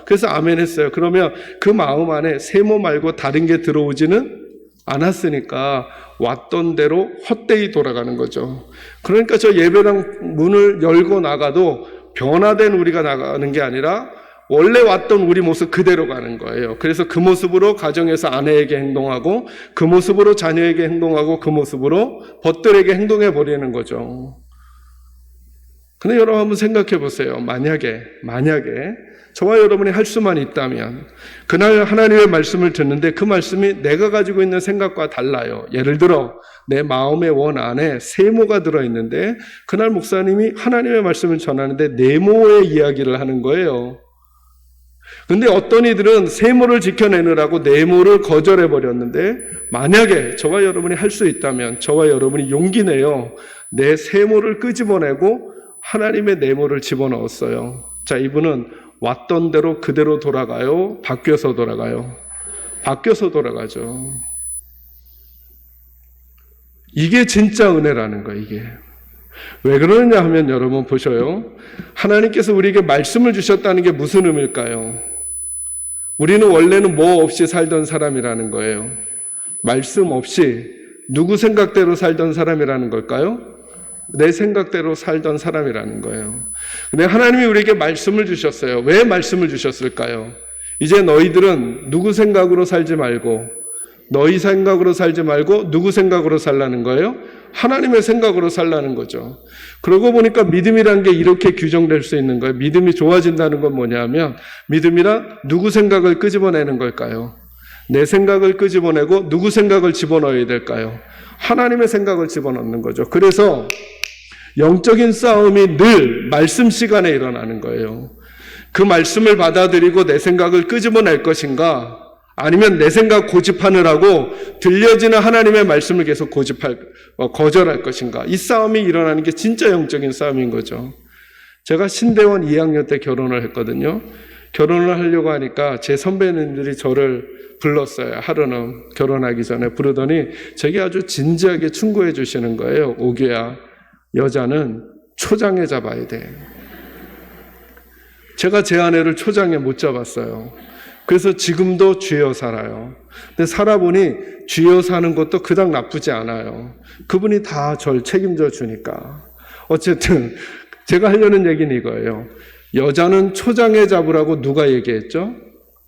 그래서 아멘 했어요. 그러면 그 마음 안에 세모 말고 다른 게 들어오지는 않았으니까 왔던 대로 헛되이 돌아가는 거죠. 그러니까 저 예배당 문을 열고 나가도 변화된 우리가 나가는 게 아니라 원래 왔던 우리 모습 그대로 가는 거예요. 그래서 그 모습으로 가정에서 아내에게 행동하고, 그 모습으로 자녀에게 행동하고, 그 모습으로 벗들에게 행동해 버리는 거죠. 근데 여러분 한번 생각해 보세요. 만약에 저와 여러분이 할 수만 있다면, 그날 하나님의 말씀을 듣는데 그 말씀이 내가 가지고 있는 생각과 달라요. 예를 들어 내 마음의 원 안에 세모가 들어있는데 그날 목사님이 하나님의 말씀을 전하는데 네모의 이야기를 하는 거예요. 근데 어떤 이들은 세모를 지켜내느라고 네모를 거절해 버렸는데, 만약에 저와 여러분이 할 수 있다면 저와 여러분이 용기 내요 내 세모를 끄집어내고 하나님의 네모를 집어넣었어요. 자, 이분은 왔던 대로 그대로 돌아가요? 바뀌어서 돌아가요? 바뀌어서 돌아가죠. 이게 진짜 은혜라는 거예요. 이게 왜 그러느냐 하면, 여러분 보셔요. 하나님께서 우리에게 말씀을 주셨다는 게 무슨 의미일까요? 우리는 원래는 뭐 없이 살던 사람이라는 거예요. 말씀 없이 누구 생각대로 살던 사람이라는 걸까요? 내 생각대로 살던 사람이라는 거예요. 근데 하나님이 우리에게 말씀을 주셨어요. 왜 말씀을 주셨을까요? 이제 너희들은 누구 생각으로 살지 말고, 너희 생각으로 살지 말고 누구 생각으로 살라는 거예요? 하나님의 생각으로 살라는 거죠. 그러고 보니까 믿음이란 게 이렇게 규정될 수 있는 거예요. 믿음이 좋아진다는 건 뭐냐면, 믿음이란 누구 생각을 끄집어내는 걸까요? 내 생각을 끄집어내고 누구 생각을 집어넣어야 될까요? 하나님의 생각을 집어넣는 거죠. 그래서 영적인 싸움이 늘 말씀 시간에 일어나는 거예요. 그 말씀을 받아들이고 내 생각을 끄집어낼 것인가, 아니면 내 생각 고집하느라고 들려지는 하나님의 말씀을 계속 거절할 것인가. 이 싸움이 일어나는 게 진짜 영적인 싸움인 거죠. 제가 신대원 2학년 때 결혼을 했거든요. 결혼을 하려고 하니까 제 선배님들이 저를 불렀어요. 하루는 결혼하기 전에 부르더니 제게 아주 진지하게 충고해 주시는 거예요. 오규야, 여자는 초장에 잡아야 돼. 제가 제 아내를 초장에 못 잡았어요. 그래서 지금도 쥐어 살아요. 근데 살아보니 쥐어 사는 것도 그닥 나쁘지 않아요. 그분이 다 절 책임져 주니까. 어쨌든 제가 하려는 얘기는 이거예요. 여자는 초장에 잡으라고 누가 얘기했죠?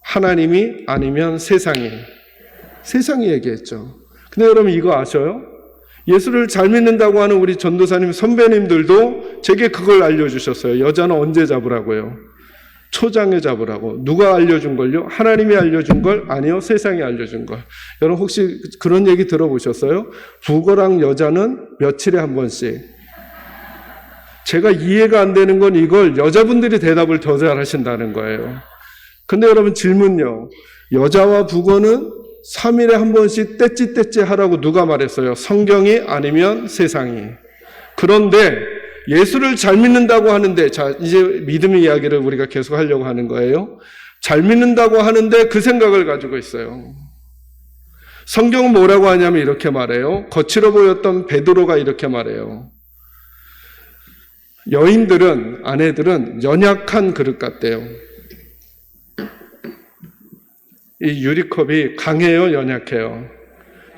하나님이, 아니면 세상이? 세상이 얘기했죠. 근데 여러분 이거 아셔요? 예수를 잘 믿는다고 하는 우리 전도사님 선배님들도 제게 그걸 알려주셨어요. 여자는 언제 잡으라고요? 초장에 잡으라고. 누가 알려준 걸요? 하나님이 알려준 걸? 아니요, 세상이 알려준 걸. 여러분 혹시 그런 얘기 들어보셨어요? 부거랑 여자는 며칠에 한 번씩. 제가 이해가 안 되는 건 이걸 여자분들이 대답을 더 잘하신다는 거예요. 근데 여러분 질문요. 여자와 부거는 3일에 한 번씩 떼찌떼찌 하라고 누가 말했어요? 성경이, 아니면 세상이? 그런데 예수를 잘 믿는다고 하는데, 자, 이제 믿음의 이야기를 우리가 계속 하려고 하는 거예요. 잘 믿는다고 하는데 그 생각을 가지고 있어요. 성경은 뭐라고 하냐면 이렇게 말해요. 거칠어 보였던 베드로가 이렇게 말해요. 여인들은, 아내들은 연약한 그릇 같대요. 이 유리컵이 강해요, 연약해요?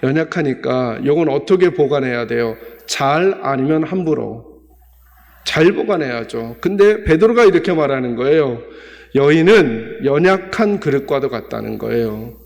연약하니까 이건 어떻게 보관해야 돼요? 잘, 아니면 함부로? 잘 보관해야죠. 근데 베드로가 이렇게 말하는 거예요. 여인은 연약한 그릇과도 같다는 거예요.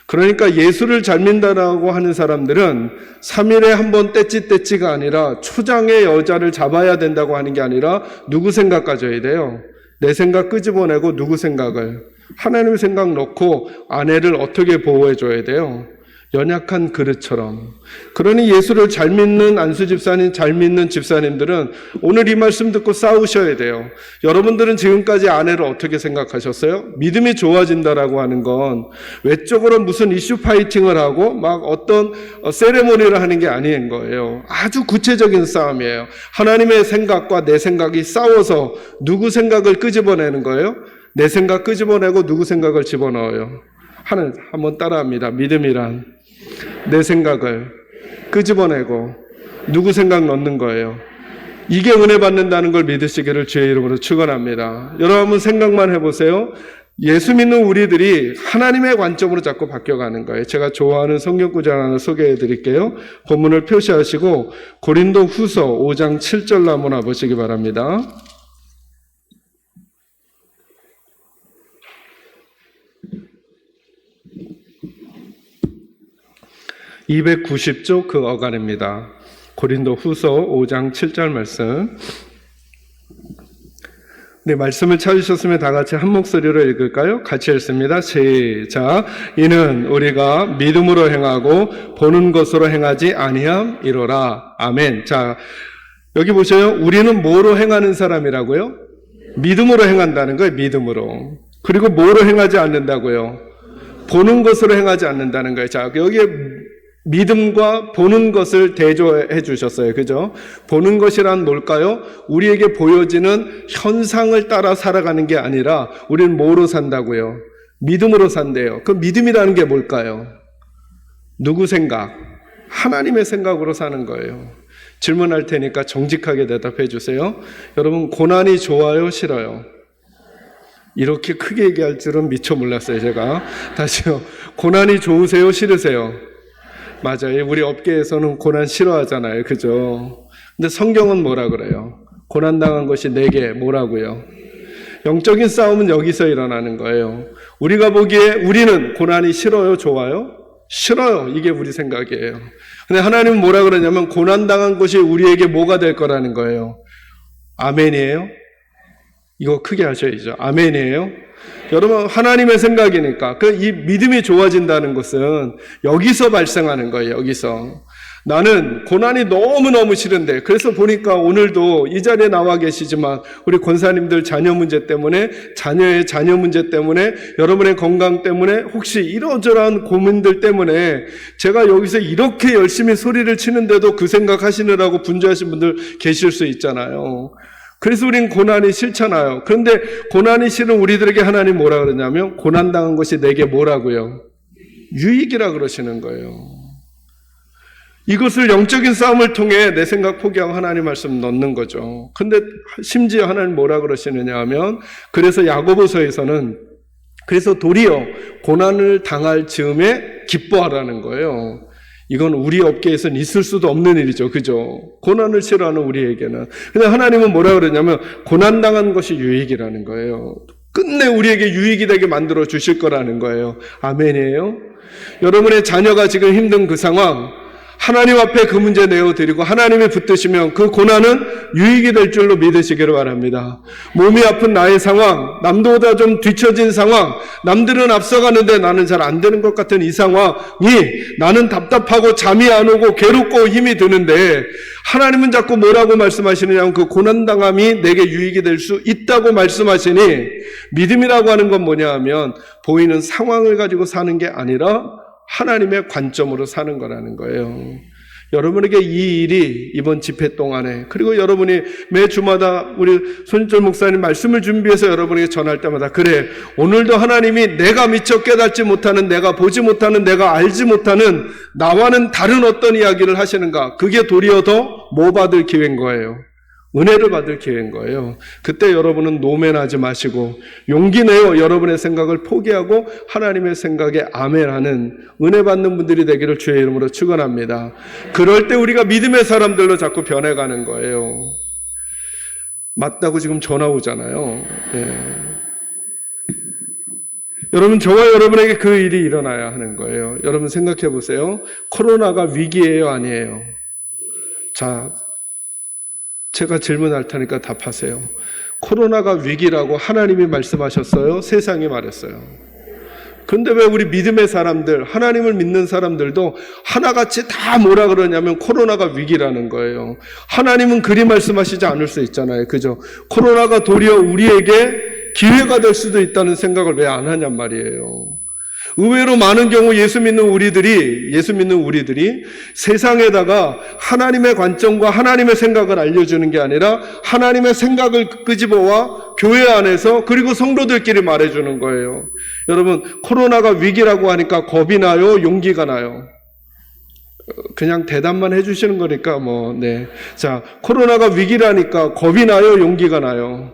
그러니까 예수를 잘 믿는다라고 하는 사람들은 3일에 한 번 떼찌떼찌가 아니라 초장의 여자를 잡아야 된다고 하는 게 아니라 누구 생각 가져야 돼요? 내 생각 끄집어내고 누구 생각을? 하나님의 생각 넣고 아내를 어떻게 보호해 줘야 돼요? 연약한 그릇처럼. 그러니 예수를 잘 믿는 안수 집사님, 잘 믿는 집사님들은 오늘 이 말씀 듣고 싸우셔야 돼요. 여러분들은 지금까지 아내를 어떻게 생각하셨어요? 믿음이 좋아진다라고 하는 건 외적으로 무슨 이슈 파이팅을 하고 막 어떤 세레모니를 하는 게 아닌 거예요. 아주 구체적인 싸움이에요. 하나님의 생각과 내 생각이 싸워서 누구 생각을 끄집어내는 거예요? 내 생각 끄집어내고 누구 생각을 집어넣어요? 한번 따라합니다. 믿음이란 내 생각을 끄집어내고 누구 생각 넣는 거예요. 이게 은혜 받는다는 걸 믿으시기를 주의 이름으로 축원합니다. 여러분 생각만 해보세요. 예수 믿는 우리들이 하나님의 관점으로 자꾸 바뀌어가는 거예요. 제가 좋아하는 성경 구절 하나 소개해 드릴게요. 본문을 표시하시고 고린도 후서 5장 7절로 한번 보시기 바랍니다. 290조 그 어간입니다. 고린도 후서 5장 7절 말씀. 네, 말씀을 찾으셨으면 다 같이 한 목소리로 읽을까요? 같이 읽습니다. 시작. 이는 우리가 믿음으로 행하고 보는 것으로 행하지 아니함이로라. 아멘. 자, 여기 보세요. 우리는 뭐로 행하는 사람이라고요? 믿음으로 행한다는 거예요. 믿음으로. 그리고 뭐로 행하지 않는다고요? 보는 것으로 행하지 않는다는 거예요. 자, 여기에 믿음과 보는 것을 대조해 주셨어요. 그죠? 보는 것이란 뭘까요? 우리에게 보여지는 현상을 따라 살아가는 게 아니라 우리는 뭐로 산다고요? 믿음으로 산대요. 그 믿음이라는 게 뭘까요? 누구 생각? 하나님의 생각으로 사는 거예요. 질문할 테니까 정직하게 대답해 주세요. 여러분, 고난이 좋아요? 싫어요? 이렇게 크게 얘기할 줄은 미처 몰랐어요. 제가 다시요. 고난이 좋으세요? 싫으세요? 맞아요. 우리 업계에서는 고난 싫어하잖아요. 그죠? 근데 성경은 뭐라 그래요? 고난당한 것이 내게 뭐라고요? 영적인 싸움은 여기서 일어나는 거예요. 우리가 보기에 우리는 고난이 싫어요? 좋아요? 싫어요. 이게 우리 생각이에요. 근데 하나님은 뭐라 그러냐면 고난당한 것이 우리에게 뭐가 될 거라는 거예요. 아멘이에요? 이거 크게 하셔야죠. 아멘이에요? 여러분, 하나님의 생각이니까. 이 믿음이 좋아진다는 것은 여기서 발생하는 거예요. 여기서. 나는 고난이 너무너무 싫은데, 그래서 보니까 오늘도 이 자리에 나와 계시지만 우리 권사님들 자녀 문제 때문에, 자녀의 자녀 문제 때문에, 여러분의 건강 때문에, 혹시 이러저러한 고민들 때문에 제가 여기서 이렇게 열심히 소리를 치는데도 그 생각하시느라고 분주하신 분들 계실 수 있잖아요. 그래서 우린 고난이 싫잖아요. 그런데 고난이 싫은 우리들에게 하나님 뭐라 그러냐면 고난당한 것이 내게 뭐라고요? 유익이라 그러시는 거예요. 이것을 영적인 싸움을 통해 내 생각 포기하고 하나님 말씀 넣는 거죠. 근데 심지어 하나님 뭐라 그러시느냐 하면 그래서 야고보서에서는 그래서 도리어 고난을 당할 즈음에 기뻐하라는 거예요. 이건 우리 업계에서는 있을 수도 없는 일이죠. 그죠? 고난을 싫어하는 우리에게는. 근데 하나님은 뭐라 그러냐면 고난당한 것이 유익이라는 거예요. 끝내 우리에게 유익이 되게 만들어 주실 거라는 거예요. 아멘이에요? 여러분의 자녀가 지금 힘든 그 상황, 하나님 앞에 그 문제 내어드리고 하나님이 붙드시면 그 고난은 유익이 될 줄로 믿으시기를 바랍니다. 몸이 아픈 나의 상황, 남들보다 좀 뒤처진 상황, 남들은 앞서가는데 나는 잘 안 되는 것 같은 이 상황이 나는 답답하고 잠이 안 오고 괴롭고 힘이 드는데 하나님은 자꾸 뭐라고 말씀하시느냐면 그 고난당함이 내게 유익이 될 수 있다고 말씀하시니 믿음이라고 하는 건 뭐냐 하면 보이는 상황을 가지고 사는 게 아니라 하나님의 관점으로 사는 거라는 거예요. 여러분에게 이 일이 이번 집회 동안에 그리고 여러분이 매 주마다 우리 손일절 목사님 말씀을 준비해서 여러분에게 전할 때마다 그래 오늘도 하나님이 내가 미처 깨닫지 못하는 내가 보지 못하는 내가 알지 못하는 나와는 다른 어떤 이야기를 하시는가 그게 도리어 더 뭐 받을 기회인 거예요. 은혜를 받을 기회인 거예요. 그때 여러분은 노면하지 마시고 용기 내어 여러분의 생각을 포기하고 하나님의 생각에 아멘하는 은혜 받는 분들이 되기를 주의 이름으로 축원합니다. 그럴 때 우리가 믿음의 사람들로 자꾸 변해가는 거예요. 맞다고 지금 전화 오잖아요. 예. 여러분, 저와 여러분에게 그 일이 일어나야 하는 거예요. 여러분 생각해 보세요. 코로나가 위기예요, 아니에요? 자, 제가 질문할 테니까 답하세요. 코로나가 위기라고 하나님이 말씀하셨어요? 세상이 말했어요? 그런데 왜 우리 믿음의 사람들, 하나님을 믿는 사람들도 하나같이 다 뭐라 그러냐면 코로나가 위기라는 거예요. 하나님은 그리 말씀하시지 않을 수 있잖아요. 그죠? 코로나가 도리어 우리에게 기회가 될 수도 있다는 생각을 왜 안 하냔 말이에요. 의외로 많은 경우 예수 믿는 우리들이 세상에다가 하나님의 관점과 하나님의 생각을 알려주는 게 아니라 하나님의 생각을 끄집어와 교회 안에서 그리고 성도들끼리 말해주는 거예요. 여러분, 코로나가 위기라고 하니까 겁이 나요? 용기가 나요? 그냥 대답만 해주시는 거니까 네. 자, 코로나가 위기라니까 겁이 나요? 용기가 나요?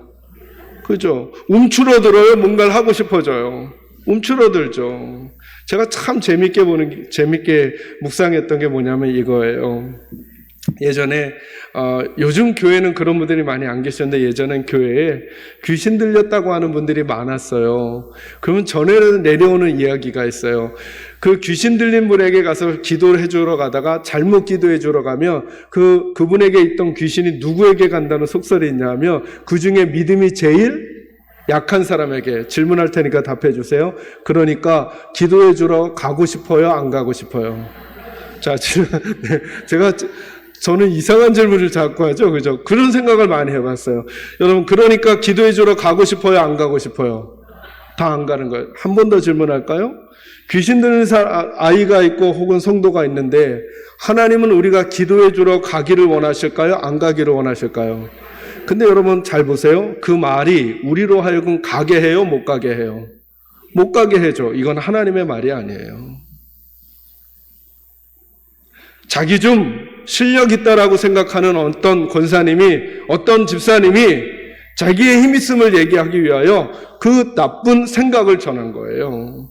그죠? 움츠러들어요? 뭔가를 하고 싶어져요? 움츠러들죠. 제가 참 재밌게 묵상했던 게 뭐냐면 이거예요. 예전에 요즘 교회는 그런 분들이 많이 안 계셨는데 예전엔 교회에 귀신 들렸다고 하는 분들이 많았어요. 그러면 전에는 내려오는 이야기가 있어요. 그 귀신 들린 분에게 가서 기도를 해주러 가다가 잘못 기도해 주러 가면 그분에게 있던 귀신이 누구에게 간다는 속설이 있냐면 그 중에 믿음이 제일 약한 사람에게 질문할 테니까 답해 주세요. 그러니까 기도해 주러 가고 싶어요? 안 가고 싶어요? 자, 저는 이상한 질문을 자꾸 하죠. 그죠? 그런 생각을 많이 해봤어요. 여러분, 그러니까 기도해 주러 가고 싶어요? 안 가고 싶어요? 다 안 가는 거예요. 한 번 더 질문할까요? 귀신 들린 아이가 있고 혹은 성도가 있는데 하나님은 우리가 기도해 주러 가기를 원하실까요? 안 가기를 원하실까요? 근데 여러분 잘 보세요. 그 말이 우리로 하여금 가게 해요? 못 가게 해요? 못 가게 해줘. 이건 하나님의 말이 아니에요. 자기 좀 실력 있다라고 생각하는 어떤 권사님이, 어떤 집사님이 자기의 힘 있음을 얘기하기 위하여 그 나쁜 생각을 전한 거예요.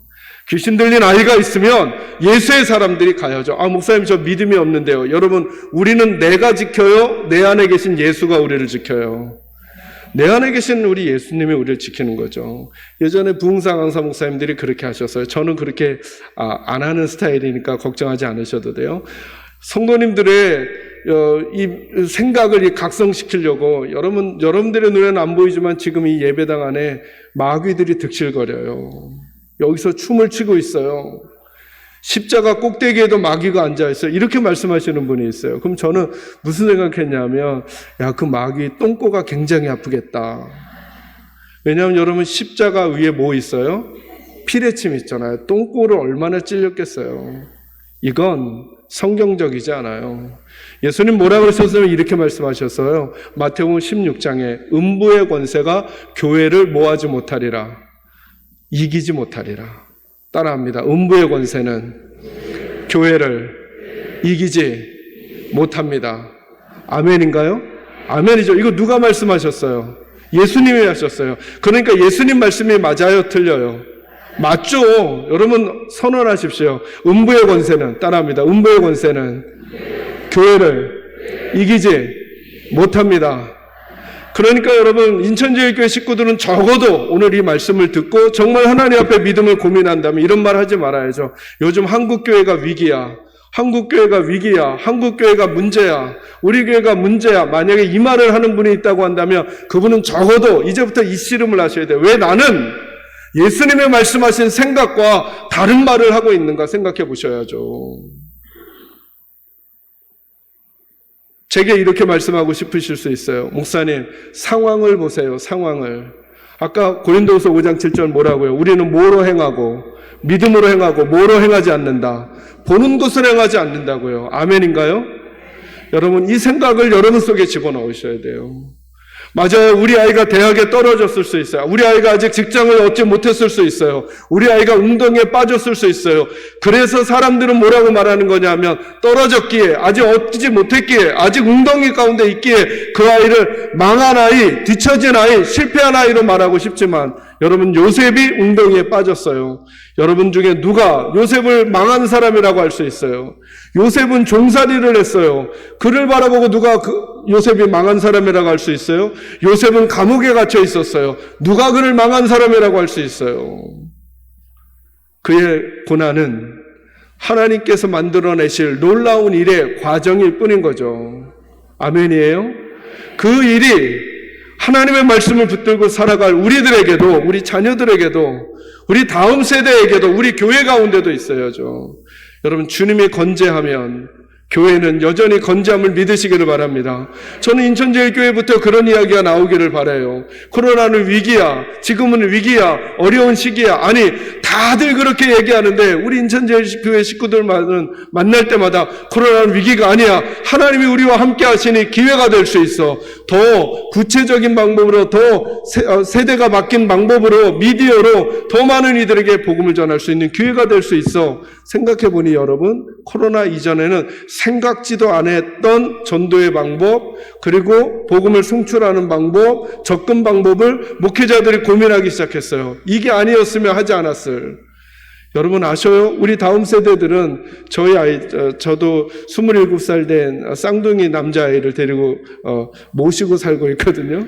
귀신 들린 아이가 있으면 예수의 사람들이 가야죠. 목사님 저 믿음이 없는데요. 여러분, 우리는 내가 지켜요? 내 안에 계신 예수가 우리를 지켜요? 내 안에 계신 우리 예수님이 우리를 지키는 거죠. 예전에 부흥사 강사 목사님들이 그렇게 하셨어요. 저는 그렇게 안 하는 스타일이니까 걱정하지 않으셔도 돼요. 성도님들의 이 생각을 각성시키려고 여러분들의 눈에는 안 보이지만 지금 이 예배당 안에 마귀들이 득실거려요. 여기서 춤을 추고 있어요. 십자가 꼭대기에도 마귀가 앉아있어요. 이렇게 말씀하시는 분이 있어요. 그럼 저는 무슨 생각했냐면 그 마귀 똥꼬가 굉장히 아프겠다. 왜냐하면 여러분 십자가 위에 뭐 있어요? 피레침 있잖아요. 똥꼬를 얼마나 찔렸겠어요. 이건 성경적이지 않아요. 예수님 뭐라 그러셨어요? 이렇게 말씀하셨어요. 마태복음 16장에 음부의 권세가 교회를 뭐하지 못하리라. 이기지 못하리라. 따라합니다. 음부의 권세는 교회를 이기지 못합니다. 아멘인가요? 아멘이죠. 이거 누가 말씀하셨어요? 예수님이 하셨어요. 그러니까 예수님 말씀이 맞아요? 틀려요? 맞죠? 여러분 선언하십시오. 음부의 권세는, 따라합니다. 음부의 권세는 교회를 이기지 못합니다. 그러니까 여러분 인천제일교회 식구들은 적어도 오늘 이 말씀을 듣고 정말 하나님 앞에 믿음을 고민한다면 이런 말 하지 말아야죠. 요즘 한국교회가 위기야. 한국교회가 위기야. 한국교회가 문제야. 우리 교회가 문제야. 만약에 이 말을 하는 분이 있다고 한다면 그분은 적어도 이제부터 이 씨름을 하셔야 돼요. 왜 나는 예수님의 말씀하신 생각과 다른 말을 하고 있는가 생각해 보셔야죠. 제게 이렇게 말씀하고 싶으실 수 있어요. 목사님, 상황을 보세요. 상황을. 아까 고린도후서 5장 7절 뭐라고요? 우리는 뭐로 행하고 믿음으로 행하고 뭐로 행하지 않는다. 보는 것을 행하지 않는다고요. 아멘인가요? 여러분 이 생각을 여러분 속에 집어넣으셔야 돼요. 맞아요. 우리 아이가 대학에 떨어졌을 수 있어요. 우리 아이가 아직 직장을 얻지 못했을 수 있어요. 우리 아이가 웅덩이에 빠졌을 수 있어요. 그래서 사람들은 뭐라고 말하는 거냐면 떨어졌기에, 아직 얻지 못했기에, 아직 웅덩이 가운데 있기에 그 아이를 망한 아이, 뒤처진 아이, 실패한 아이로 말하고 싶지만 여러분, 요셉이 웅덩이에 빠졌어요. 여러분 중에 누가 요셉을 망한 사람이라고 할 수 있어요? 요셉은 종살이를 했어요. 그를 바라보고 누가 요셉이 망한 사람이라고 할 수 있어요? 요셉은 감옥에 갇혀 있었어요. 누가 그를 망한 사람이라고 할 수 있어요? 그의 고난은 하나님께서 만들어내실 놀라운 일의 과정일 뿐인 거죠. 아멘이에요? 그 일이 하나님의 말씀을 붙들고 살아갈 우리들에게도, 우리 자녀들에게도, 우리 다음 세대에게도, 우리 교회 가운데도 있어야죠. 여러분, 주님이 건재하면 교회는 여전히 건재함을 믿으시기를 바랍니다. 저는 인천제일교회부터 그런 이야기가 나오기를 바라요. 코로나는 위기야, 지금은 위기야, 어려운 시기야. 아니, 다들 그렇게 얘기하는데 우리 인천제일교회 식구들만은 만날 때마다 코로나는 위기가 아니야, 하나님이 우리와 함께 하시니 기회가 될 수 있어. 더 구체적인 방법으로, 더 세대가 바뀐 방법으로, 미디어로 더 많은 이들에게 복음을 전할 수 있는 기회가 될 수 있어. 생각해보니 여러분, 코로나 이전에는 생각지도 않았던 전도의 방법, 그리고 복음을 송출하는 방법, 접근 방법을 목회자들이 고민하기 시작했어요. 이게 아니었으면 하지 않았을. 여러분 아셔요? 우리 다음 세대들은 저희 아이, 저도 27살 된 쌍둥이 남자아이를 데리고 모시고 살고 있거든요.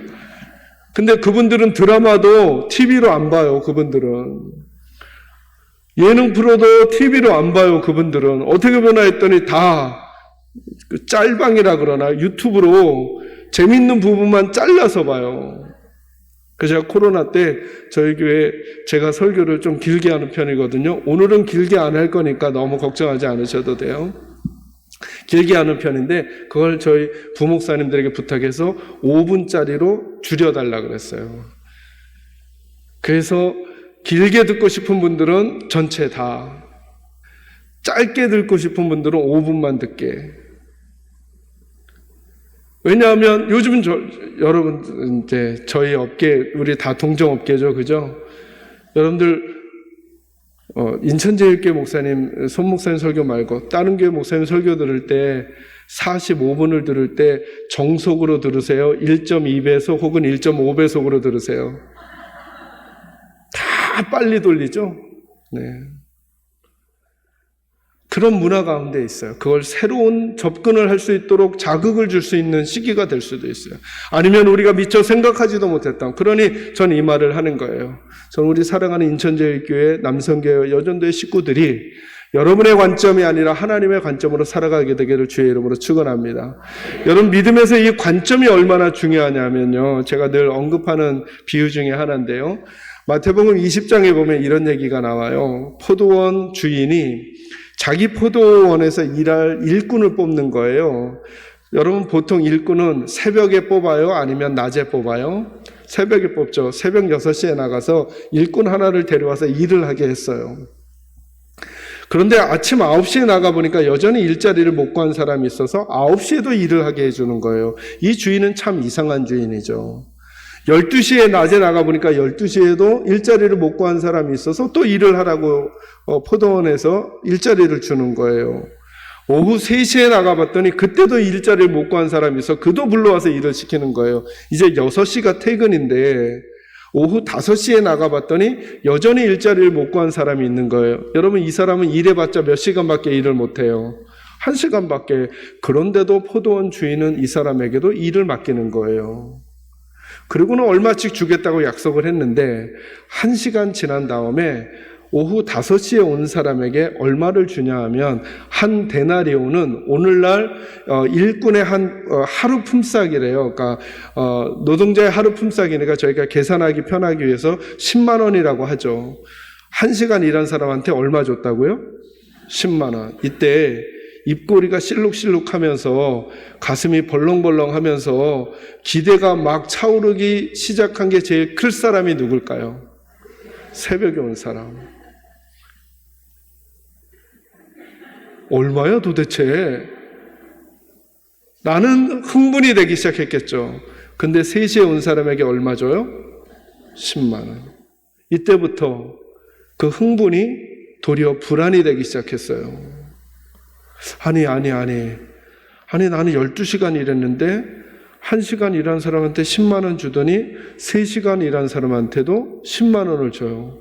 근데 그분들은 드라마도 TV로 안 봐요. 그분들은 예능 프로도 TV로 안 봐요. 그분들은 어떻게 보나 했더니 다 짤방이라 그러나 유튜브로 재밌는 부분만 잘라서 봐요. 그래서 제가 코로나 때 저희 교회 제가 설교를 좀 길게 하는 편이거든요. 오늘은 길게 안 할 거니까 너무 걱정하지 않으셔도 돼요. 길게 하는 편인데 그걸 저희 부목사님들에게 부탁해서 5분짜리로 줄여달라 그랬어요. 그래서 길게 듣고 싶은 분들은 전체 다, 짧게 듣고 싶은 분들은 5분만 듣게. 왜냐하면 요즘은 여러분 이제 저희 업계, 우리 다 동정업계죠, 그죠? 여러분들 인천제일교회 목사님, 손 목사님 설교 말고 다른 교회 목사님 설교 들을 때 45분을 들을 때 정속으로 들으세요? 1.2배속 혹은 1.5배속으로 들으세요? 다 빨리 돌리죠? 네. 그런 문화 가운데 있어요. 그걸 새로운 접근을 할 수 있도록 자극을 줄 수 있는 시기가 될 수도 있어요. 아니면 우리가 미처 생각하지도 못했던. 그러니 전 이 말을 하는 거예요. 저는 우리 사랑하는 인천제일교회, 남성교회, 여전도의 식구들이 여러분의 관점이 아니라 하나님의 관점으로 살아가게 되기를 주의 이름으로 축원합니다. 여러분, 믿음에서 이 관점이 얼마나 중요하냐면요, 제가 늘 언급하는 비유 중에 하나인데요, 마태복음 20장에 보면 이런 얘기가 나와요. 포도원 주인이 자기 포도원에서 일할 일꾼을 뽑는 거예요. 여러분, 보통 일꾼은 새벽에 뽑아요? 아니면 낮에 뽑아요? 새벽에 뽑죠. 새벽 6시에 나가서 일꾼 하나를 데려와서 일을 하게 했어요. 그런데 아침 9시에 나가보니까 여전히 일자리를 못 구한 사람이 있어서 9시에도 일을 하게 해주는 거예요. 이 주인은 참 이상한 주인이죠. 12시에 낮에 나가보니까 12시에도 일자리를 못 구한 사람이 있어서 또 일을 하라고 포도원에서 일자리를 주는 거예요. 오후 3시에 나가봤더니 그때도 일자리를 못 구한 사람이 있어 그도 불러와서 일을 시키는 거예요. 이제 6시가 퇴근인데 오후 5시에 나가봤더니 여전히 일자리를 못 구한 사람이 있는 거예요. 여러분, 이 사람은 일해봤자 몇 시간밖에 일을 못해요. 1시간밖에. 그런데도 포도원 주인은 이 사람에게도 일을 맡기는 거예요. 그리고는 얼마씩 주겠다고 약속을 했는데 1시간 지난 다음에 오후 5시에 온 사람에게 얼마를 주냐 하면 한 데나리온은 오늘날 일꾼의 하루 품삯이래요. 그러니까 노동자의 하루 품삯이니까 저희가 계산하기 편하기 위해서 10만 원이라고 하죠. 1시간 일한 사람한테 얼마 줬다고요? 10만 원. 이때 입꼬리가 실룩실룩하면서 가슴이 벌렁벌렁하면서 기대가 막 차오르기 시작한 게 제일 클 사람이 누굴까요? 새벽에 온 사람. 얼마야 도대체? 나는 흥분이 되기 시작했겠죠. 근데 3시에 온 사람에게 얼마 줘요? 10만 원. 이때부터 그 흥분이 도리어 불안이 되기 시작했어요. 아니 나는 12시간 일했는데 1시간 일한 사람한테 10만 원 주더니 3시간 일한 사람한테도 10만 원을 줘요.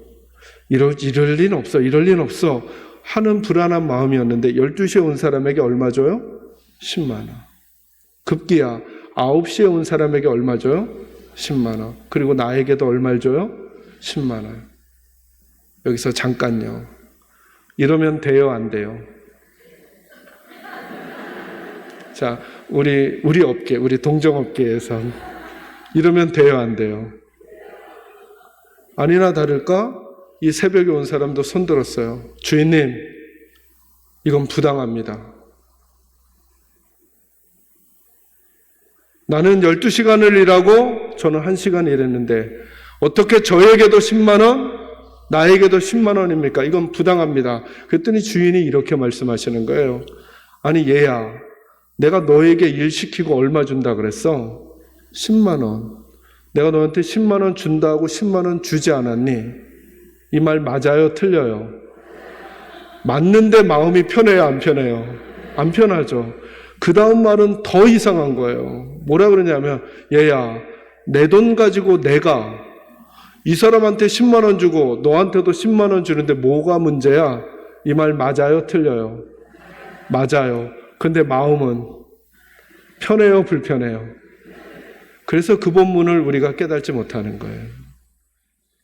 이럴 리는 없어. 이럴 리는 없어. 하는 불안한 마음이었는데 12시에 온 사람에게 얼마 줘요? 10만 원. 급기야 9시에 온 사람에게 얼마 줘요? 10만 원. 그리고 나에게도 얼마를 줘요? 10만 원. 여기서 잠깐요. 이러면 돼요, 안 돼요? 자, 우리 업계, 우리 동정업계에선 이러면 돼요, 안 돼요? 아니나 다를까? 이 새벽에 온 사람도 손들었어요. 주인님, 이건 부당합니다. 나는 12시간을 일하고 저는 1시간 일했는데 어떻게 저에게도 10만 원, 나에게도 10만 원입니까? 이건 부당합니다. 그랬더니 주인이 이렇게 말씀하시는 거예요. 아니 얘야, 내가 너에게 일 시키고 얼마 준다 그랬어? 10만 원. 내가 너한테 10만 원 준다고 10만 원 주지 않았니? 이 말 맞아요? 틀려요? 맞는데 마음이 편해요? 안 편해요? 안 편하죠. 그 다음 말은 더 이상한 거예요. 뭐라 그러냐면 얘야, 내 돈 가지고 내가 이 사람한테 10만 원 주고 너한테도 10만 원 주는데 뭐가 문제야? 이 말 맞아요? 틀려요? 맞아요. 근데 마음은 편해요? 불편해요? 그래서 그 본문을 우리가 깨닫지 못하는 거예요.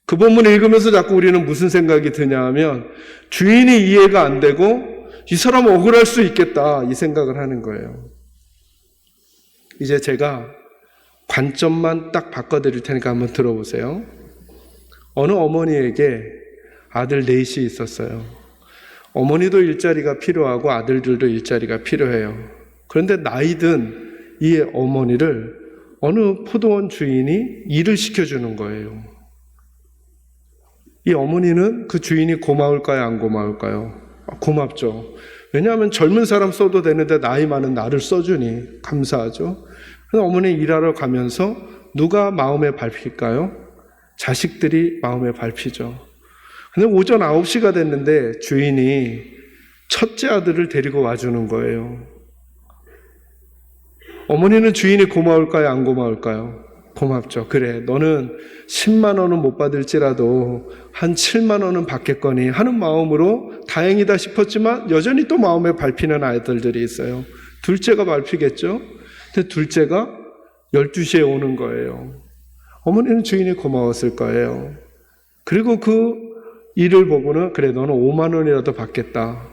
그 본문을 읽으면서 자꾸 우리는 무슨 생각이 드냐 하면 주인이 이해가 안 되고 이 사람 억울할 수 있겠다 이 생각을 하는 거예요. 이제 제가 관점만 딱 바꿔드릴 테니까 한번 들어보세요. 어느 어머니에게 아들 넷이 있었어요. 어머니도 일자리가 필요하고 아들들도 일자리가 필요해요. 그런데 나이 든 이 어머니를 어느 포도원 주인이 일을 시켜주는 거예요. 이 어머니는 그 주인이 고마울까요? 안 고마울까요? 고맙죠. 왜냐하면 젊은 사람 써도 되는데 나이 많은 나를 써주니 감사하죠. 그래서 어머니 일하러 가면서 누가 마음에 밟힐까요? 자식들이 마음에 밟히죠. 근데 오전 9시가 됐는데 주인이 첫째 아들을 데리고 와주는 거예요. 어머니는 주인이 고마울까요? 안 고마울까요? 고맙죠. 그래, 너는 10만 원은 못 받을지라도 한 7만 원은 받겠거니 하는 마음으로 다행이다 싶었지만 여전히 또 마음에 밟히는 아이들이 있어요. 둘째가 밟히겠죠. 근데 둘째가 12시에 오는 거예요. 어머니는 주인이 고마웠을 거예요. 그리고 그 일을 보고는 그래, 너는 5만 원이라도 받겠다.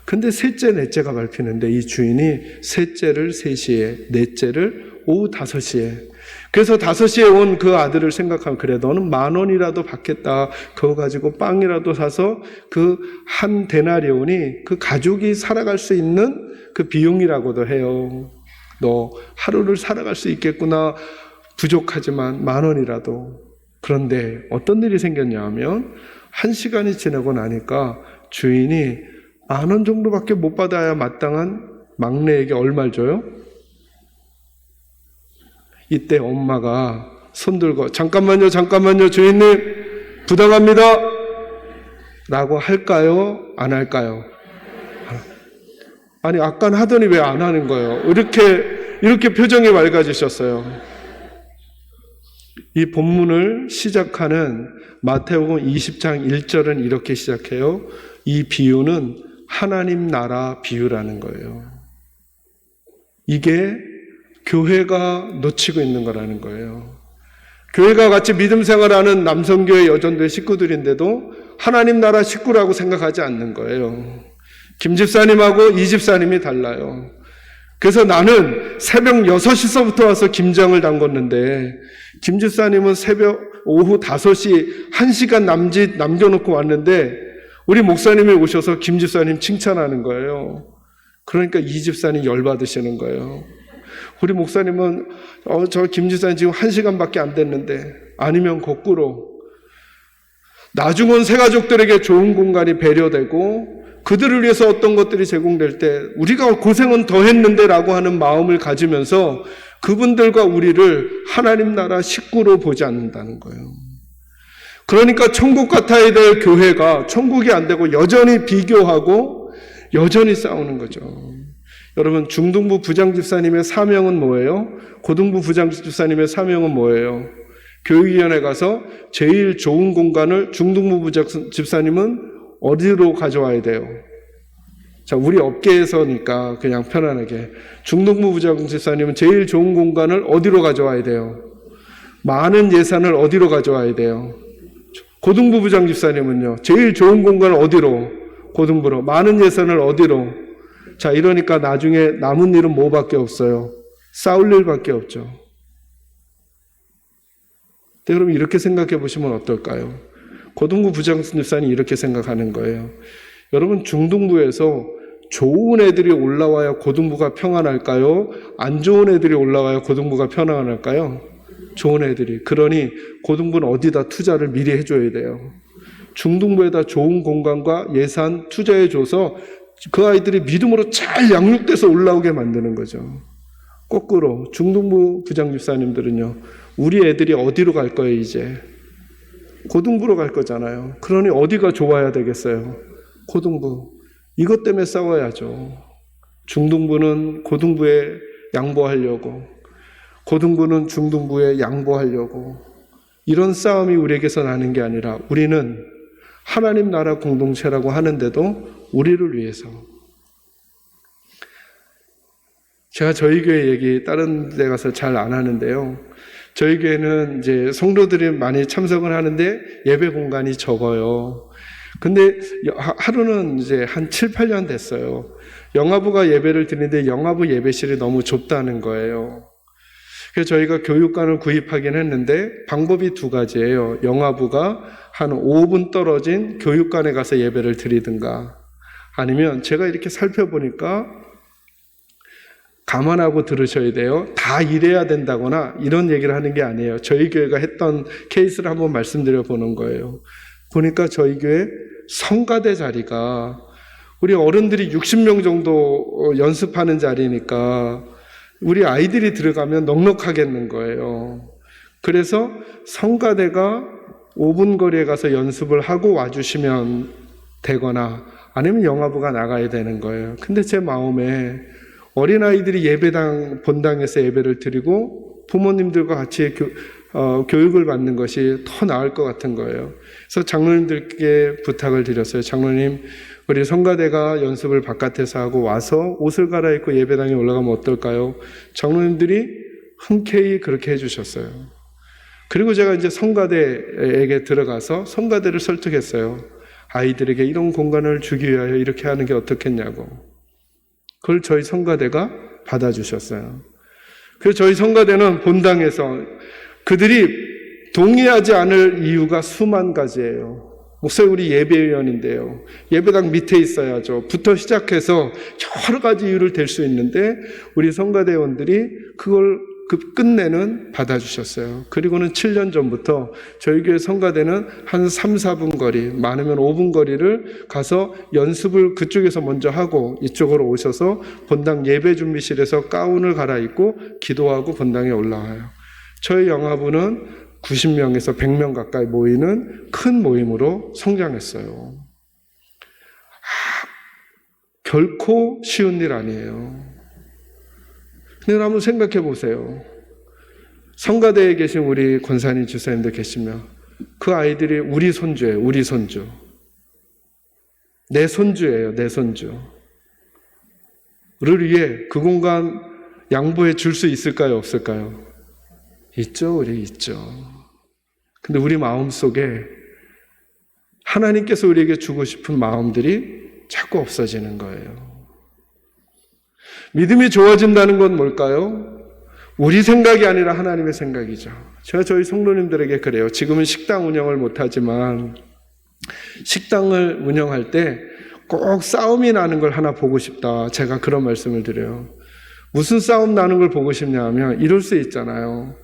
근데 셋째, 넷째가 밟히는데 이 주인이 셋째를 3시에, 넷째를 오후 5시에. 그래서 5시에 온 그 아들을 생각하면 그래, 너는 10,000원이라도 받겠다. 그거 가지고 빵이라도 사서 그 한 데나리온이 그 가족이 살아갈 수 있는 그 비용이라고도 해요. 너 하루를 살아갈 수 있겠구나. 부족하지만 10,000원이라도. 그런데 어떤 일이 생겼냐 하면 1시간이 지나고 나니까 주인이 10,000원 정도밖에 못 받아야 마땅한 막내에게 얼마를 줘요? 이때 엄마가 손들고 잠깐만요 주인님 부당합니다 라고 할까요? 안 할까요? 아니 아까는 하더니 왜 안 하는 거예요? 이렇게 표정이 맑아지셨어요. 이 본문을 시작하는 마태복음 20장 1절은 이렇게 시작해요. 이 비유는 하나님 나라 비유라는 거예요. 이게 교회가 놓치고 있는 거라는 거예요. 교회가 같이 믿음 생활하는 남성교회 여전도의 식구들인데도 하나님 나라 식구라고 생각하지 않는 거예요. 김 집사님하고 이 집사님이 달라요. 그래서 나는 새벽 6시서부터 와서 김장을 담궜는데 김 집사님은 오후 5시 1시간 남겨놓고 왔는데 우리 목사님이 오셔서 김 집사님 칭찬하는 거예요. 그러니까 이 집사님 열받으시는 거예요. 우리 목사님은 저 김 집사님 지금 1시간밖에 안 됐는데 아니면 거꾸로 나중 온 새가족들에게 좋은 공간이 배려되고 그들을 위해서 어떤 것들이 제공될 때 우리가 고생은 더 했는데 라고 하는 마음을 가지면서 그분들과 우리를 하나님 나라 식구로 보지 않는다는 거예요. 그러니까 천국 같아야 될 교회가 천국이 안 되고 여전히 비교하고 여전히 싸우는 거죠. 여러분, 중등부 부장집사님의 사명은 뭐예요? 고등부 부장집사님의 사명은 뭐예요? 교육위원회 가서 제일 좋은 공간을 중등부 부장집사님은 어디로 가져와야 돼요? 자, 우리 업계에서니까 그냥 편안하게. 중등부 부장집사님은 제일 좋은 공간을 어디로 가져와야 돼요? 많은 예산을 어디로 가져와야 돼요? 고등부 부장집사님은요, 제일 좋은 공간을 어디로? 고등부로. 많은 예산을 어디로? 자, 이러니까 나중에 남은 일은 뭐밖에 없어요? 싸울 일밖에 없죠. 근데 여러분, 이렇게 생각해 보시면 어떨까요? 고등부 부장집사님 이렇게 생각하는 거예요. 여러분, 중등부에서 좋은 애들이 올라와야 고등부가 평안할까요? 안 좋은 애들이 올라와야 고등부가 평안할까요? 좋은 애들이. 그러니 고등부는 어디다 투자를 미리 해줘야 돼요. 중등부에다 좋은 공간과 예산 투자해줘서 그 아이들이 믿음으로 잘 양육돼서 올라오게 만드는 거죠. 거꾸로 중등부 부장집사님들은요, 우리 애들이 어디로 갈 거예요? 이제 고등부로 갈 거잖아요. 그러니 어디가 좋아야 되겠어요? 고등부. 이것 때문에 싸워야죠. 중등부는 고등부에 양보하려고, 고등부는 중등부에 양보하려고. 이런 싸움이 우리에게서 나는 게 아니라 우리는 하나님 나라 공동체라고 하는데도 우리를 위해서. 제가 저희 교회 얘기 다른 데 가서 잘 안 하는데요. 저희 교회는 이제 성도들이 많이 참석을 하는데 예배 공간이 적어요. 근데 하루는 이제 한 7, 8년 됐어요. 영화부가 예배를 드리는데 영화부 예배실이 너무 좁다는 거예요. 그래서 저희가 교육관을 구입하긴 했는데 방법이 두 가지예요. 영화부가 한 5분 떨어진 교육관에 가서 예배를 드리든가, 아니면 제가 이렇게 살펴보니까 감안하고 들으셔야 돼요. 다 이래야 된다거나 이런 얘기를 하는 게 아니에요. 저희 교회가 했던 케이스를 한번 말씀드려 보는 거예요. 보니까 저희 교회 성가대 자리가 우리 어른들이 60명 정도 연습하는 자리니까 우리 아이들이 들어가면 넉넉하겠는 거예요. 그래서 성가대가 5분 거리에 가서 연습을 하고 와주시면 되거나 아니면 영화부가 나가야 되는 거예요. 근데 제 마음에 어린아이들이 예배당, 본당에서 예배를 드리고 부모님들과 같이 교육을 받는 것이 더 나을 것 같은 거예요. 그래서 장로님들께 부탁을 드렸어요. 장로님, 우리 성가대가 연습을 바깥에서 하고 와서 옷을 갈아입고 예배당에 올라가면 어떨까요? 장로님들이 흔쾌히 그렇게 해주셨어요. 그리고 제가 이제 성가대에게 들어가서 성가대를 설득했어요. 아이들에게 이런 공간을 주기 위하여 이렇게 하는 게 어떻겠냐고. 그걸 저희 성가대가 받아주셨어요. 그래서 저희 성가대는 본당에서 그들이 동의하지 않을 이유가 수만 가지예요. 목사님, 우리 예배위원인데요. 예배당 밑에 있어야죠. 부터 시작해서 여러 가지 이유를 댈 수 있는데 우리 성가대원들이 그걸 끝내는 받아주셨어요. 그리고는 7년 전부터 저희 교회 성가대는 한 3, 4분 거리, 많으면 5분 거리를 가서 연습을 그쪽에서 먼저 하고 이쪽으로 오셔서 본당 예배 준비실에서 가운을 갈아입고 기도하고 본당에 올라와요. 저희 영화부는 90명에서 100명 가까이 모이는 큰 모임으로 성장했어요. 결코 쉬운 일 아니에요. 근데 한번 생각해 보세요. 성가대에 계신 우리 권사님, 주사님들 계시면 그 아이들이 우리 손주예요. 우리 손주. 내 손주예요. 내 손주를 위해 그 공간 양보해 줄 수 있을까요? 없을까요? 있죠. 우리 있죠. 근데 우리 마음속에 하나님께서 우리에게 주고 싶은 마음들이 자꾸 없어지는 거예요. 믿음이 좋아진다는 건 뭘까요? 우리 생각이 아니라 하나님의 생각이죠. 제가 저희 성도님들에게 그래요. 지금은 식당 운영을 못하지만 식당을 운영할 때 꼭 싸움이 나는 걸 하나 보고 싶다. 제가 그런 말씀을 드려요. 무슨 싸움 나는 걸 보고 싶냐 하면 이럴 수 있잖아요.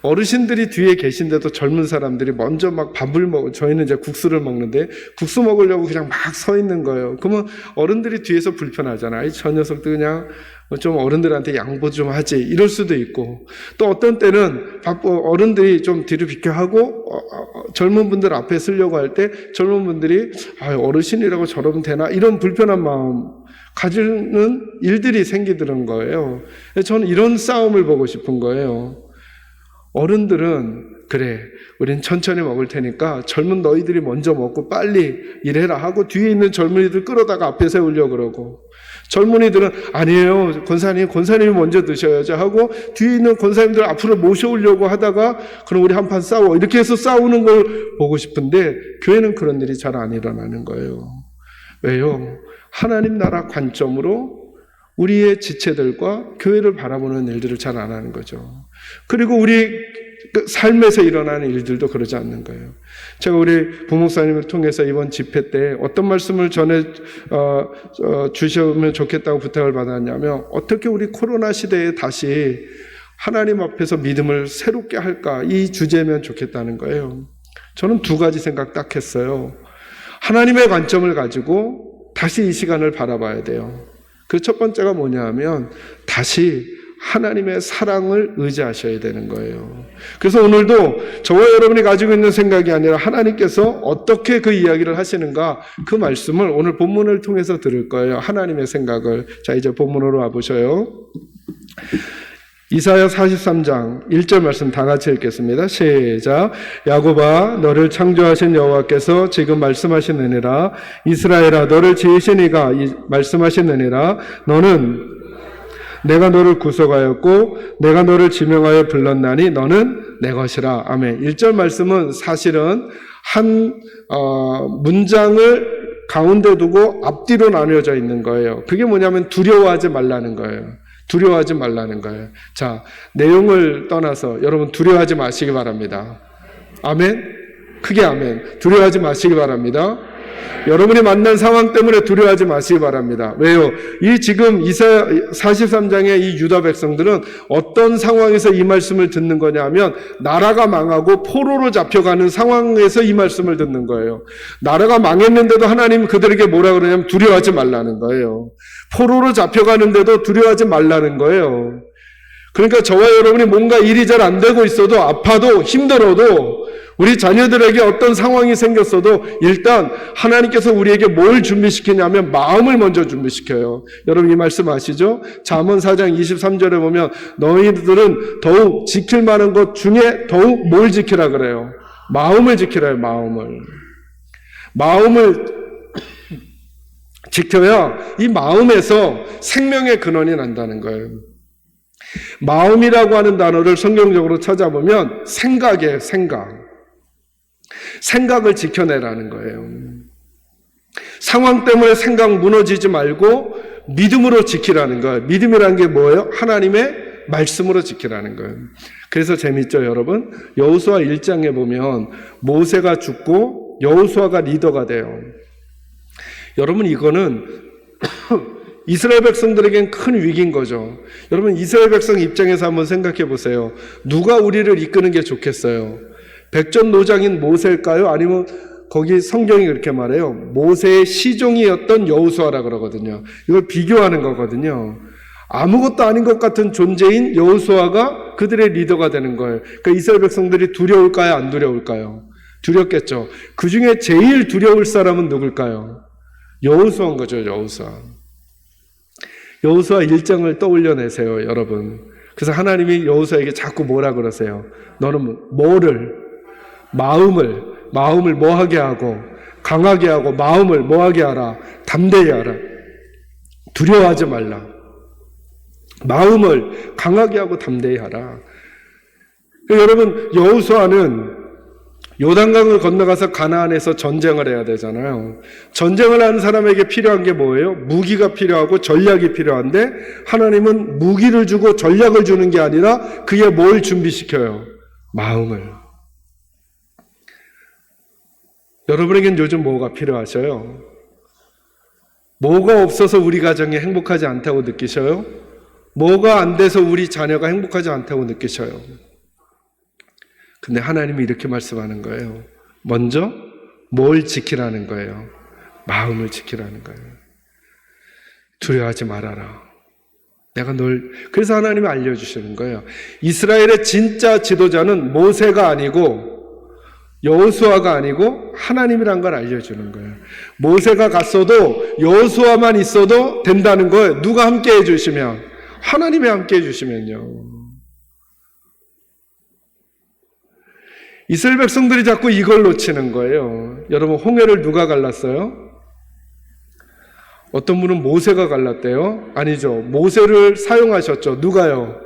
어르신들이 뒤에 계신데도 젊은 사람들이 먼저 막 밥을 먹어. 저희는 이제 국수를 먹는데 국수 먹으려고 그냥 막 서 있는 거예요. 그러면 어른들이 뒤에서 불편하잖아요. 저 녀석들 그냥 좀 어른들한테 양보 좀 하지 이럴 수도 있고, 또 어떤 때는 어른들이 좀 뒤로 비켜하고 젊은 분들 앞에 쓰려고 할 때 젊은 분들이 어르신이라고 저러면 되나 이런 불편한 마음 가지는 일들이 생기더란 거예요. 저는 이런 싸움을 보고 싶은 거예요. 어른들은 그래, 우린 천천히 먹을 테니까 젊은 너희들이 먼저 먹고 빨리 일해라 하고 뒤에 있는 젊은이들 끌어다가 앞에 세우려고 그러고, 젊은이들은 아니에요, 권사님이 먼저 드셔야죠 하고 뒤에 있는 권사님들 앞으로 모셔오려고 하다가 그럼 우리 한판 싸워 이렇게 해서 싸우는 걸 보고 싶은데, 교회는 그런 일이 잘 안 일어나는 거예요. 왜요? 하나님 나라 관점으로 우리의 지체들과 교회를 바라보는 일들을 잘 안 하는 거죠. 그리고 우리 삶에서 일어나는 일들도 그러지 않는 거예요. 제가 우리 부목사님을 통해서 이번 집회 때 어떤 말씀을 전해 주시면 좋겠다고 부탁을 받았냐면, 어떻게 우리 코로나 시대에 다시 하나님 앞에서 믿음을 새롭게 할까, 이 주제면 좋겠다는 거예요. 저는 두 가지 생각 딱 했어요. 하나님의 관점을 가지고 다시 이 시간을 바라봐야 돼요. 그 첫 번째가 뭐냐 하면 다시 하나님의 사랑을 의지하셔야 되는 거예요. 그래서 오늘도 저와 여러분이 가지고 있는 생각이 아니라 하나님께서 어떻게 그 이야기를 하시는가, 그 말씀을 오늘 본문을 통해서 들을 거예요. 하나님의 생각을. 자, 이제 본문으로 와보셔요. 이사야 43장 1절 말씀 다 같이 읽겠습니다. 시작. 야곱아, 너를 창조하신 여호와께서 지금 말씀하시느니라. 이스라엘아, 너를 지으신 이가 말씀하시느니라. 너는 내가 너를 구속하였고 내가 너를 지명하여 불렀나니 너는 내 것이라. 아멘. 1절 말씀은 사실은 한 문장을 가운데 두고 앞뒤로 나뉘어져 있는 거예요. 그게 뭐냐면 두려워하지 말라는 거예요. 두려워하지 말라는 거예요. 자, 내용을 떠나서 여러분 두려워하지 마시기 바랍니다. 아멘? 크게 아멘. 두려워하지 마시기 바랍니다. 여러분이 만난 상황 때문에 두려워하지 마시기 바랍니다. 왜요? 이 지금 이사야 43장의 이 유다 백성들은 어떤 상황에서 이 말씀을 듣는 거냐 하면, 나라가 망하고 포로로 잡혀가는 상황에서 이 말씀을 듣는 거예요. 나라가 망했는데도 하나님 그들에게 뭐라 그러냐면 두려워하지 말라는 거예요. 포로로 잡혀가는데도 두려워하지 말라는 거예요. 그러니까 저와 여러분이 뭔가 일이 잘 안 되고 있어도, 아파도 힘들어도, 우리 자녀들에게 어떤 상황이 생겼어도 일단 하나님께서 우리에게 뭘 준비시키냐면 마음을 먼저 준비시켜요. 여러분 이 말씀 아시죠? 잠언 4장 23절에 보면 너희들은 더욱 지킬 만한 것 중에 더욱 뭘 지키라 그래요? 마음을 지키라요. 마음을 지켜야 이 마음에서 생명의 근원이 난다는 거예요. 마음이라고 하는 단어를 성경적으로 찾아보면 생각이에요. 생각을 지켜내라는 거예요. 상황 때문에 생각 무너지지 말고 믿음으로 지키라는 거예요. 믿음이라는 게 뭐예요? 하나님의 말씀으로 지키라는 거예요. 그래서 재밌죠, 여러분? 여호수아 1장에 보면 모세가 죽고 여호수아가 리더가 돼요. 여러분, 이거는 이스라엘 백성들에겐 큰 위기인 거죠. 여러분, 이스라엘 백성 입장에서 한번 생각해 보세요. 누가 우리를 이끄는 게 좋겠어요? 백전노장인 모세일까요? 아니면 거기 성경이 그렇게 말해요. 모세의 시종이었던 여호수아라 그러거든요. 이걸 비교하는 거거든요. 아무것도 아닌 것 같은 존재인 여호수아가 그들의 리더가 되는 거예요. 그러니까 이스라엘 백성들이 두려울까요? 안 두려울까요? 두렵겠죠. 그 중에 제일 두려울 사람은 누굴까요? 여호수아인 거죠. 여호수아 1장을 떠올려내세요, 여러분. 그래서 하나님이 여호수아에게 자꾸 뭐라 그러세요? 너는 마음을 뭐하게 하고 강하게 하고 마음을 뭐하게 하라? 담대히 하라. 두려워하지 말라. 마음을 강하게 하고 담대히 하라. 여러분, 여호수아는 요단강을 건너가서 가나안에서 전쟁을 해야 되잖아요. 전쟁을 하는 사람에게 필요한 게 뭐예요? 무기가 필요하고 전략이 필요한데, 하나님은 무기를 주고 전략을 주는 게 아니라 그에 뭘 준비시켜요? 마음을. 여러분에겐 요즘 뭐가 필요하셔요? 뭐가 없어서 우리 가정이 행복하지 않다고 느끼셔요? 뭐가 안 돼서 우리 자녀가 행복하지 않다고 느끼셔요? 근데 하나님이 이렇게 말씀하는 거예요. 먼저 뭘 지키라는 거예요? 마음을 지키라는 거예요. 두려워하지 말아라. 그래서 하나님이 알려주시는 거예요. 이스라엘의 진짜 지도자는 모세가 아니고 여호수아가 아니고 하나님이란 걸 알려주는 거예요. 모세가 갔어도 여호수아만 있어도 된다는 거예요. 누가 함께 해주시면, 하나님이 함께 해주시면요. 이스라엘 백성들이 자꾸 이걸 놓치는 거예요. 여러분, 홍해를 누가 갈랐어요? 어떤 분은 모세가 갈랐대요. 아니죠. 모세를 사용하셨죠. 누가요?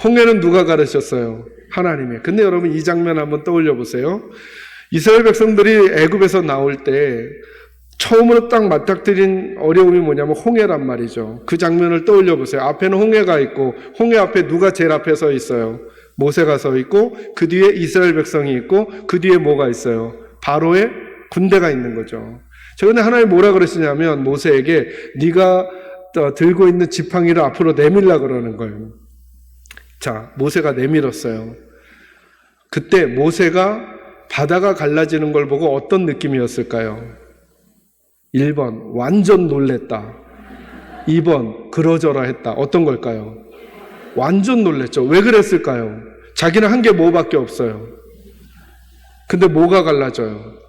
홍해는 누가 가르셨어요? 하나님이. 근데 여러분, 이 장면 한번 떠올려 보세요. 이스라엘 백성들이 애굽에서 나올 때 처음으로 딱 맞닥뜨린 어려움이 뭐냐면 홍해란 말이죠. 그 장면을 떠올려 보세요. 앞에는 홍해가 있고, 홍해 앞에 누가 제일 앞에 서 있어요? 모세가 서 있고, 그 뒤에 이스라엘 백성이 있고, 그 뒤에 뭐가 있어요? 바로의 군대가 있는 거죠. 저번에 하나님 뭐라 그러시냐면 모세에게 네가 들고 있는 지팡이를 앞으로 내밀라 그러는 거예요. 자, 모세가 내밀었어요. 그때 모세가 바다가 갈라지는 걸 보고 어떤 느낌이었을까요? 1번 완전 놀랬다. 2번 그러저러 했다. 어떤 걸까요? 완전 놀랬죠. 왜 그랬을까요? 자기는 한 게 뭐밖에 없어요. 근데 뭐가 갈라져요?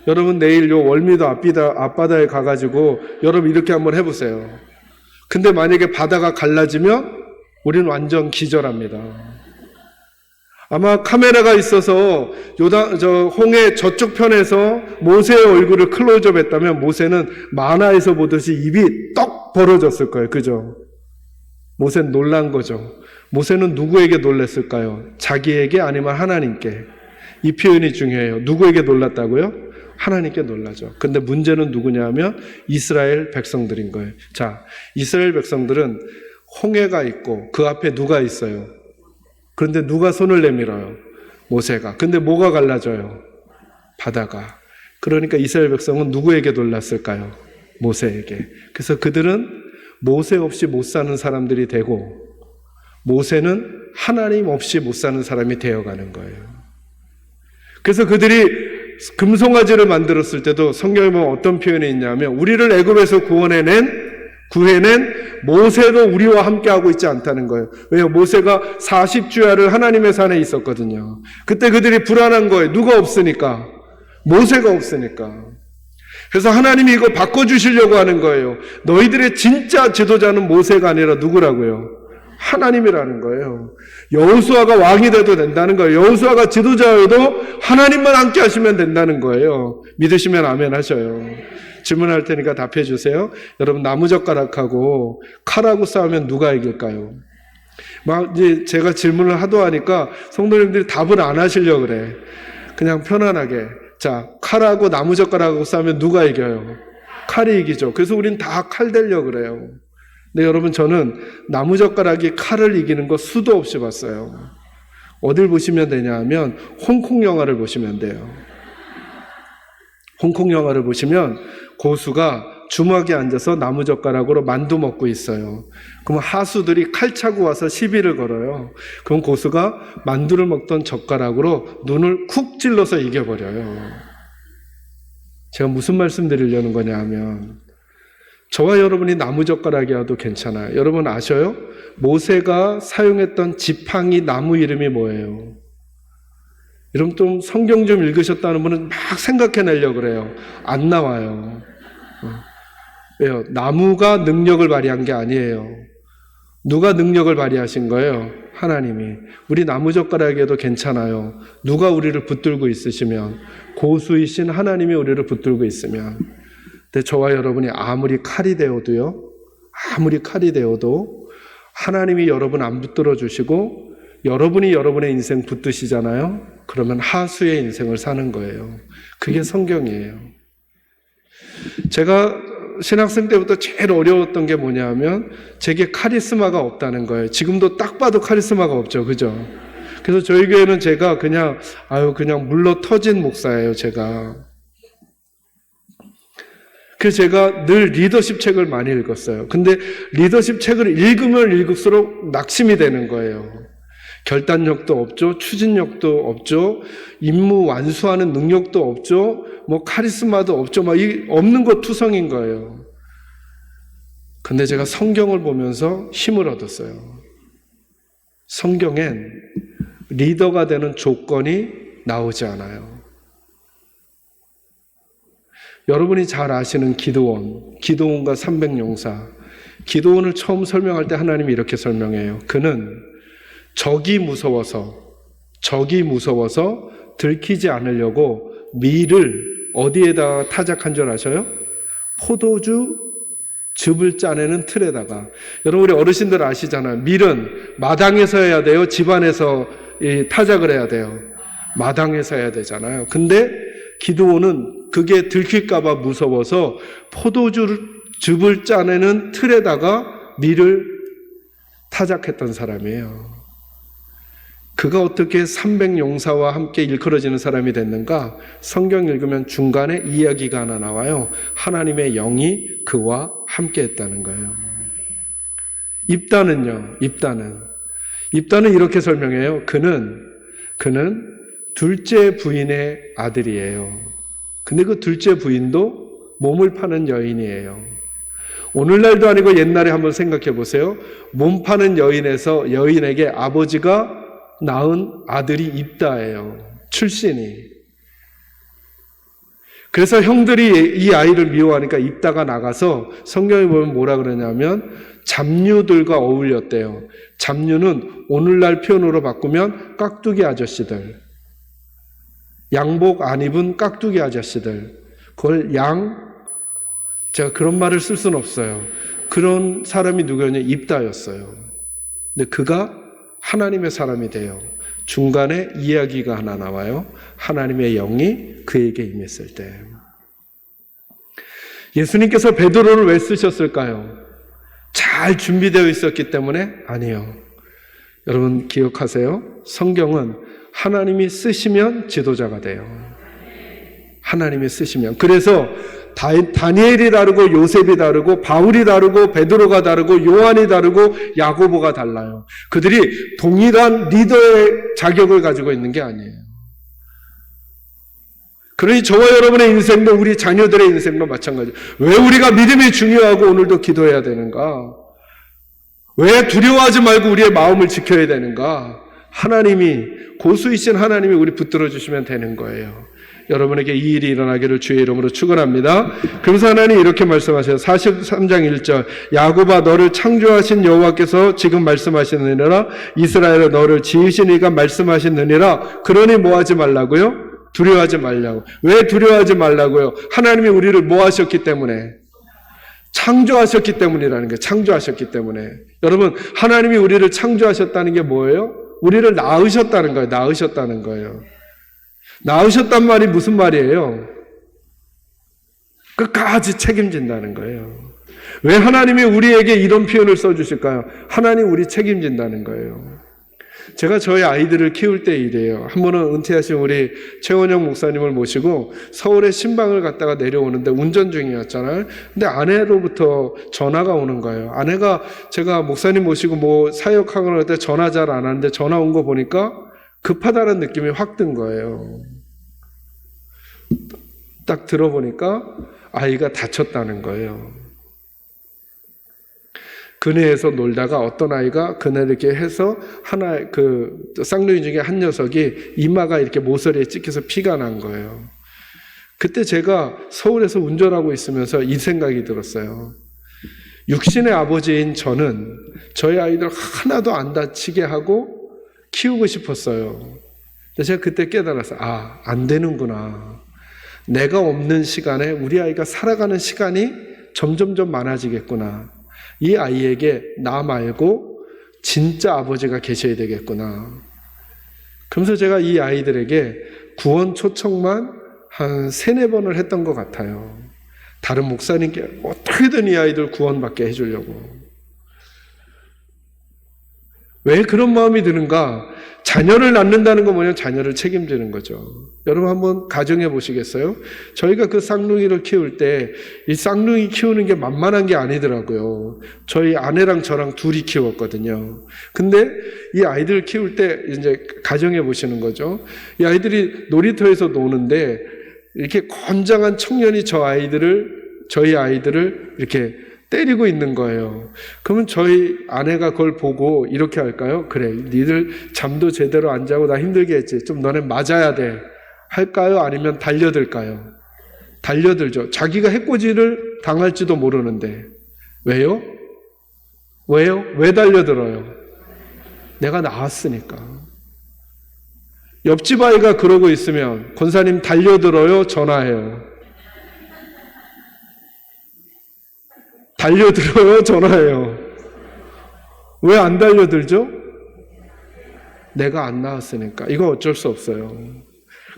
여러분, 내일 요 월미도 앞바다에 가가지고 여러분 이렇게 한번 해보세요. 근데 만약에 바다가 갈라지면 우리는 완전 기절합니다. 아마 카메라가 있어서 홍해 저쪽 편에서 모세의 얼굴을 클로즈업 했다면 모세는 만화에서 보듯이 입이 떡 벌어졌을 거예요. 그죠? 모세는 놀란 거죠. 모세는 누구에게 놀랐을까요? 자기에게 아니면 하나님께? 이 표현이 중요해요. 누구에게 놀랐다고요? 하나님께 놀라죠. 근데 문제는 누구냐 하면 이스라엘 백성들인 거예요. 자, 이스라엘 백성들은 홍해가 있고 그 앞에 누가 있어요? 그런데 누가 손을 내밀어요? 모세가. 근데 뭐가 갈라져요? 바다가. 그러니까 이스라엘 백성은 누구에게 놀랐을까요? 모세에게. 그래서 그들은 모세 없이 못 사는 사람들이 되고 모세는 하나님 없이 못 사는 사람이 되어가는 거예요. 그래서 그들이 금송아지를 만들었을 때도 성경에 보면 어떤 표현이 있냐면 우리를 애굽에서 구해낸 모세도 우리와 함께하고 있지 않다는 거예요. 왜요? 모세가 40주야를 하나님의 산에 있었거든요. 그때 그들이 불안한 거예요. 누가 없으니까. 모세가 없으니까. 그래서 하나님이 이거 바꿔주시려고 하는 거예요. 너희들의 진짜 지도자는 모세가 아니라 누구라고요? 하나님이라는 거예요. 여호수아가 왕이 돼도 된다는 거예요. 여호수아가 지도자여도 하나님만 함께 하시면 된다는 거예요. 믿으시면 아멘 하셔요. 질문할 테니까 답해 주세요. 여러분, 나무젓가락하고 칼하고 싸우면 누가 이길까요? 이제 제가 질문을 하도 하니까 성도님들이 답을 안 하시려고 그래. 그냥 편안하게. 자, 칼하고 나무젓가락하고 싸우면 누가 이겨요? 칼이 이기죠. 그래서 우린 다 칼 되려고 그래요. 근데 여러분, 저는 나무젓가락이 칼을 이기는 거 수도 없이 봤어요. 어딜 보시면 되냐 하면 홍콩 영화를 보시면 돼요. 홍콩 영화를 보시면 고수가 주막에 앉아서 나무젓가락으로 만두 먹고 있어요. 그럼 하수들이 칼 차고 와서 시비를 걸어요. 그럼 고수가 만두를 먹던 젓가락으로 눈을 쿡 찔러서 이겨버려요. 제가 무슨 말씀 드리려는 거냐 하면 저와 여러분이 나무젓가락이라도 괜찮아요. 여러분 아셔요? 모세가 사용했던 지팡이 나무 이름이 뭐예요? 여러분 좀 성경 좀 읽으셨다는 분은 막 생각해내려고 그래요. 안 나와요. 왜요? 나무가 능력을 발휘한 게 아니에요. 누가 능력을 발휘하신 거예요? 하나님이. 우리 나무젓가락에도 괜찮아요. 누가 우리를 붙들고 있으시면, 고수이신 하나님이 우리를 붙들고 있으면. 근데 저와 여러분이 아무리 칼이 되어도요, 하나님이 여러분 안 붙들어 주시고 여러분이 여러분의 인생 붙드시잖아요. 그러면 하수의 인생을 사는 거예요. 그게 성경이에요. 제가 신학생 때부터 제일 어려웠던 게 뭐냐 하면 제게 카리스마가 없다는 거예요. 지금도 딱 봐도 카리스마가 없죠. 그죠? 그래서 저희 교회는 제가 그냥 물러 터진 목사예요. 제가. 그래서 제가 늘 리더십 책을 많이 읽었어요. 근데 리더십 책을 읽으면 읽을수록 낙심이 되는 거예요. 결단력도 없죠. 추진력도 없죠. 임무 완수하는 능력도 없죠. 카리스마도 없죠. 없는 거 투성인 거예요. 근데 제가 성경을 보면서 힘을 얻었어요. 성경엔 리더가 되는 조건이 나오지 않아요. 여러분이 잘 아시는 기드온과 300용사. 기드온을 처음 설명할 때 하나님이 이렇게 설명해요. 그는 적이 무서워서 들키지 않으려고 밀을 어디에다 타작한 줄 아셔요? 포도주 즙을 짜내는 틀에다가. 여러분 우리 어르신들 아시잖아요. 밀은 마당에서 해야 돼요? 집안에서 타작을 해야 돼요? 마당에서 해야 되잖아요. 근데 기드온은 그게 들킬까봐 무서워서 포도주즙을 짜내는 틀에다가 밀을 타작했던 사람이에요. 그가 어떻게 300용사와 함께 일컬어지는 사람이 됐는가? 성경 읽으면 중간에 이야기가 하나 나와요. 하나님의 영이 그와 함께 했다는 거예요. 입다는요. 입다는 이렇게 설명해요. 그는 둘째 부인의 아들이에요. 근데 그 둘째 부인도 몸을 파는 여인이에요. 오늘날도 아니고 옛날에 한번 생각해 보세요. 몸 파는 여인에게 아버지가 낳은 아들이 입다예요. 출신이. 그래서 형들이 이 아이를 미워하니까 입다가 나가서 성경에 보면 뭐라 그러냐면 잡류들과 어울렸대요. 잡류는 오늘날 표현으로 바꾸면 깍두기 아저씨들. 양복 안 입은 깍두기 아저씨들. 그걸 제가 그런 말을 쓸 수는 없어요. 그런 사람이 누구였냐? 입다였어요. 근데 그가 하나님의 사람이 돼요. 중간에 이야기가 하나 나와요. 하나님의 영이 그에게 임했을 때. 예수님께서 베드로를 왜 쓰셨을까요? 잘 준비되어 있었기 때문에? 아니요. 여러분 기억하세요. 성경은 하나님이 쓰시면 지도자가 돼요. 하나님이 쓰시면. 그래서 다니엘이 다르고 요셉이 다르고 바울이 다르고 베드로가 다르고 요한이 다르고 야고보가 달라요. 그들이 동일한 리더의 자격을 가지고 있는 게 아니에요. 그러니 저와 여러분의 인생도 우리 자녀들의 인생도 마찬가지예요. 왜 우리가 믿음이 중요하고 오늘도 기도해야 되는가? 왜 두려워하지 말고 우리의 마음을 지켜야 되는가? 고수이신 하나님이 우리 붙들어 주시면 되는 거예요. 여러분에게 이 일이 일어나기를 주의 이름으로 축원합니다. 그래서 하나님이 이렇게 말씀하셔요. 43장 1절 야곱아 너를 창조하신 여호와께서 지금 말씀하시느니라 이스라엘아 너를 지으신 이가 말씀하시느니라. 그러니 뭐 하지 말라고요? 두려워하지 말라고. 왜 두려워하지 말라고요? 하나님이 우리를 뭐 하셨기 때문에? 창조하셨기 때문이라는 거예요. 창조하셨기 때문에. 여러분 하나님이 우리를 창조하셨다는 게 뭐예요? 우리를 낳으셨다는 거예요. 낳으셨다는 거예요. 낳으셨단 말이 무슨 말이에요? 끝까지 책임진다는 거예요. 왜 하나님이 우리에게 이런 표현을 써주실까요? 하나님 우리 책임진다는 거예요. 제가 저희 아이들을 키울 때 이래요. 한 번은 은퇴하신 우리 최원영 목사님을 모시고 서울에 신방을 갔다가 내려오는데 운전 중이었잖아요. 근데 아내로부터 전화가 오는 거예요. 아내가 제가 목사님 모시고 뭐 사역하거나 할 때 전화 잘 안 하는데 전화 온 거 보니까 급하다는 느낌이 확 든 거예요. 딱 들어보니까 아이가 다쳤다는 거예요. 그네에서 놀다가 어떤 아이가 그네 이렇게 해서 쌍둥이 중에 한 녀석이 이마가 이렇게 모서리에 찍혀서 피가 난 거예요. 그때 제가 서울에서 운전하고 있으면서 이 생각이 들었어요. 육신의 아버지인 저는 저희 아이들 하나도 안 다치게 하고 키우고 싶었어요. 제가 그때 깨달았어요. 안 되는구나. 내가 없는 시간에 우리 아이가 살아가는 시간이 점점점 많아지겠구나. 이 아이에게 나 말고 진짜 아버지가 계셔야 되겠구나. 그러면서 제가 이 아이들에게 구원 초청만 한 3-4번을 했던 것 같아요. 다른 목사님께 어떻게든 이 아이들 구원받게 해주려고. 왜 그런 마음이 드는가? 자녀를 낳는다는 건 뭐냐면 자녀를 책임지는 거죠. 여러분 한번 가정해 보시겠어요? 저희가 그 쌍둥이를 키울 때 이 쌍둥이 키우는 게 만만한 게 아니더라고요. 저희 아내랑 저랑 둘이 키웠거든요. 근데 이 아이들 키울 때 이제 가정해 보시는 거죠. 이 아이들이 놀이터에서 노는데 이렇게 건장한 청년이 저희 아이들을 이렇게 때리고 있는 거예요. 그러면 저희 아내가 그걸 보고 이렇게 할까요? 그래, 니들 잠도 제대로 안 자고 나 힘들게 했지. 좀 너네 맞아야 돼. 할까요? 아니면 달려들까요? 달려들죠. 자기가 해코지를 당할지도 모르는데. 왜요? 왜요? 왜 달려들어요? 내가 나왔으니까. 옆집 아이가 그러고 있으면 권사님 달려들어요? 전화해요? 달려들어요? 전화해요? 왜 안 달려들죠? 내가 안 나왔으니까. 이거 어쩔 수 없어요.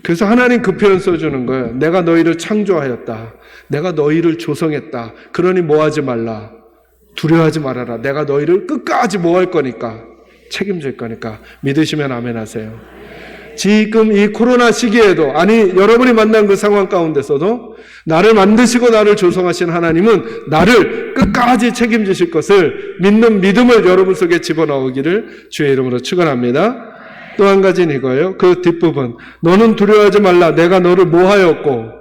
그래서 하나님 그 표현 써주는 거예요. 내가 너희를 창조하였다. 내가 너희를 조성했다. 그러니 뭐하지 말라. 두려워하지 말아라. 내가 너희를 끝까지 뭐 할 거니까. 책임질 거니까. 믿으시면 아멘 하세요. 지금 이 코로나 시기에도, 아니 여러분이 만난 그 상황 가운데서도 나를 만드시고 나를 조성하신 하나님은 나를 끝까지 책임지실 것을 믿는 믿음을 여러분 속에 집어넣기를 주의 이름으로 축원합니다. 또 한 가지는 이거예요. 그 뒷부분. 너는 두려워하지 말라. 내가 너를 모하였고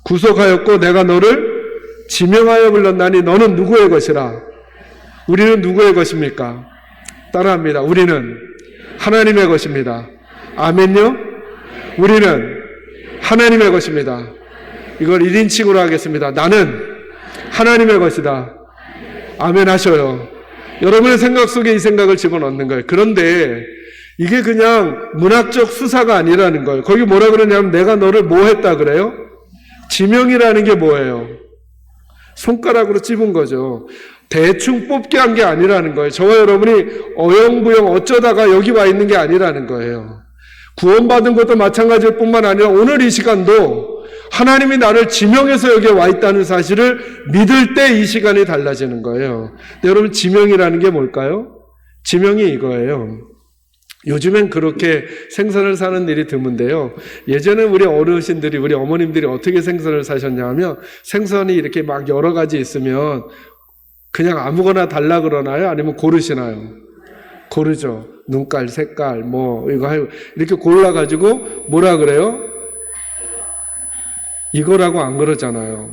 구속하였고 내가 너를 지명하여 불렀나니 너는 누구의 것이라. 우리는 누구의 것입니까? 따라합니다. 우리는 하나님의 것입니다. 아멘요? 우리는 하나님의 것입니다. 이걸 1인칭으로 하겠습니다. 나는 하나님의 것이다. 아멘 하셔요. 여러분의 생각 속에 이 생각을 집어넣는 거예요. 그런데 이게 그냥 문학적 수사가 아니라는 거예요. 거기 뭐라 그러냐면 내가 너를 뭐 했다 그래요? 지명이라는 게 뭐예요? 손가락으로 찝은 거죠. 대충 뽑게 한 게 아니라는 거예요. 저와 여러분이 어영부영 어쩌다가 여기 와 있는 게 아니라는 거예요. 구원받은 것도 마찬가지일 뿐만 아니라 오늘 이 시간도 하나님이 나를 지명해서 여기에 와 있다는 사실을 믿을 때 이 시간이 달라지는 거예요. 근데 여러분 지명이라는 게 뭘까요? 지명이 이거예요. 요즘엔 그렇게 생선을 사는 일이 드문데요. 예전에 우리 어르신들이, 우리 어머님들이 어떻게 생선을 사셨냐 하면 생선이 이렇게 막 여러 가지 있으면 그냥 아무거나 달라 그러나요? 아니면 고르시나요? 고르죠. 눈깔, 색깔, 뭐 이거 이렇게 골라가지고 뭐라 그래요? 이거라고 안 그러잖아요.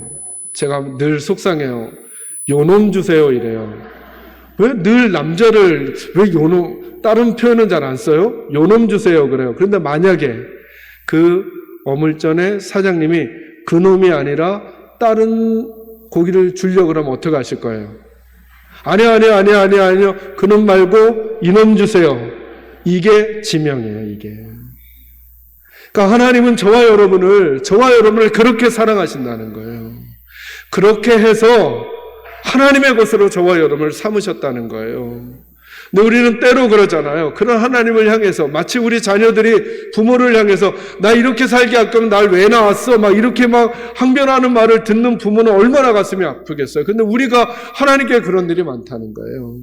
제가 늘 속상해요. 요놈 주세요 이래요. 왜 늘 남자를 왜 요놈, 다른 표현은 잘 안 써요? 요놈 주세요 그래요. 그런데 만약에 그 어물전의 사장님이 그 놈이 아니라 다른 고기를 주려고 그러면 어떻게 하실 거예요? 아니요. 그놈 말고 이놈 주세요. 이게 지명이에요, 이게. 그러니까 하나님은 저와 여러분을 그렇게 사랑하신다는 거예요. 그렇게 해서 하나님의 것으로 저와 여러분을 삼으셨다는 거예요. 근데 우리는 때로 그러잖아요. 그런 하나님을 향해서 마치 우리 자녀들이 부모를 향해서 나 이렇게 살게 할 거면 날 왜 낳았어? 막 이렇게 막 항변하는 말을 듣는 부모는 얼마나 가슴이 아프겠어요. 근데 우리가 하나님께 그런 일이 많다는 거예요.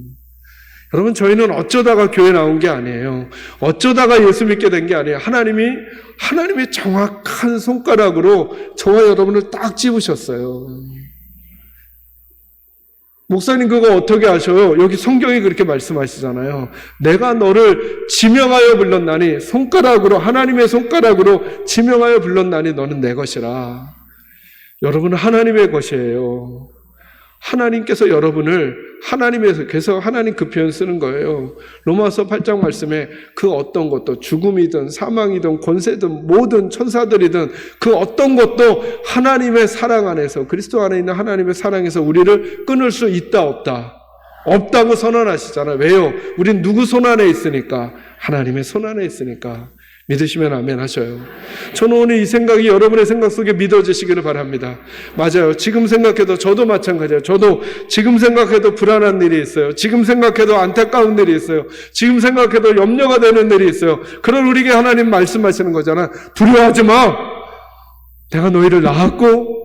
여러분 저희는 어쩌다가 교회 나온 게 아니에요. 어쩌다가 예수 믿게 된 게 아니에요. 하나님이 정확한 손가락으로 저와 여러분을 딱 집으셨어요. 목사님 그거 어떻게 아셔요? 여기 성경이 그렇게 말씀하시잖아요. 내가 너를 지명하여 불렀나니 손가락으로, 하나님의 손가락으로 지명하여 불렀나니 너는 내 것이라. 여러분은 하나님의 것이에요. 하나님께서 여러분을 하나님에서, 그래서 하나님 그 표현 쓰는 거예요. 로마서 8장 말씀에 그 어떤 것도 죽음이든 사망이든 권세든 모든 천사들이든 그 어떤 것도 하나님의 사랑 안에서, 그리스도 안에 있는 하나님의 사랑에서 우리를 끊을 수 있다 없다? 없다고 선언하시잖아요. 왜요? 우린 누구 손 안에 있으니까? 하나님의 손 안에 있으니까. 믿으시면 아멘 하셔요. 저는 오늘 이 생각이 여러분의 생각 속에 믿어지시기를 바랍니다. 맞아요. 지금 생각해도 저도 마찬가지예요. 저도 지금 생각해도 불안한 일이 있어요. 지금 생각해도 안타까운 일이 있어요. 지금 생각해도 염려가 되는 일이 있어요. 그런 우리에게 하나님 말씀하시는 거잖아. 두려워하지 마. 내가 너희를 낳았고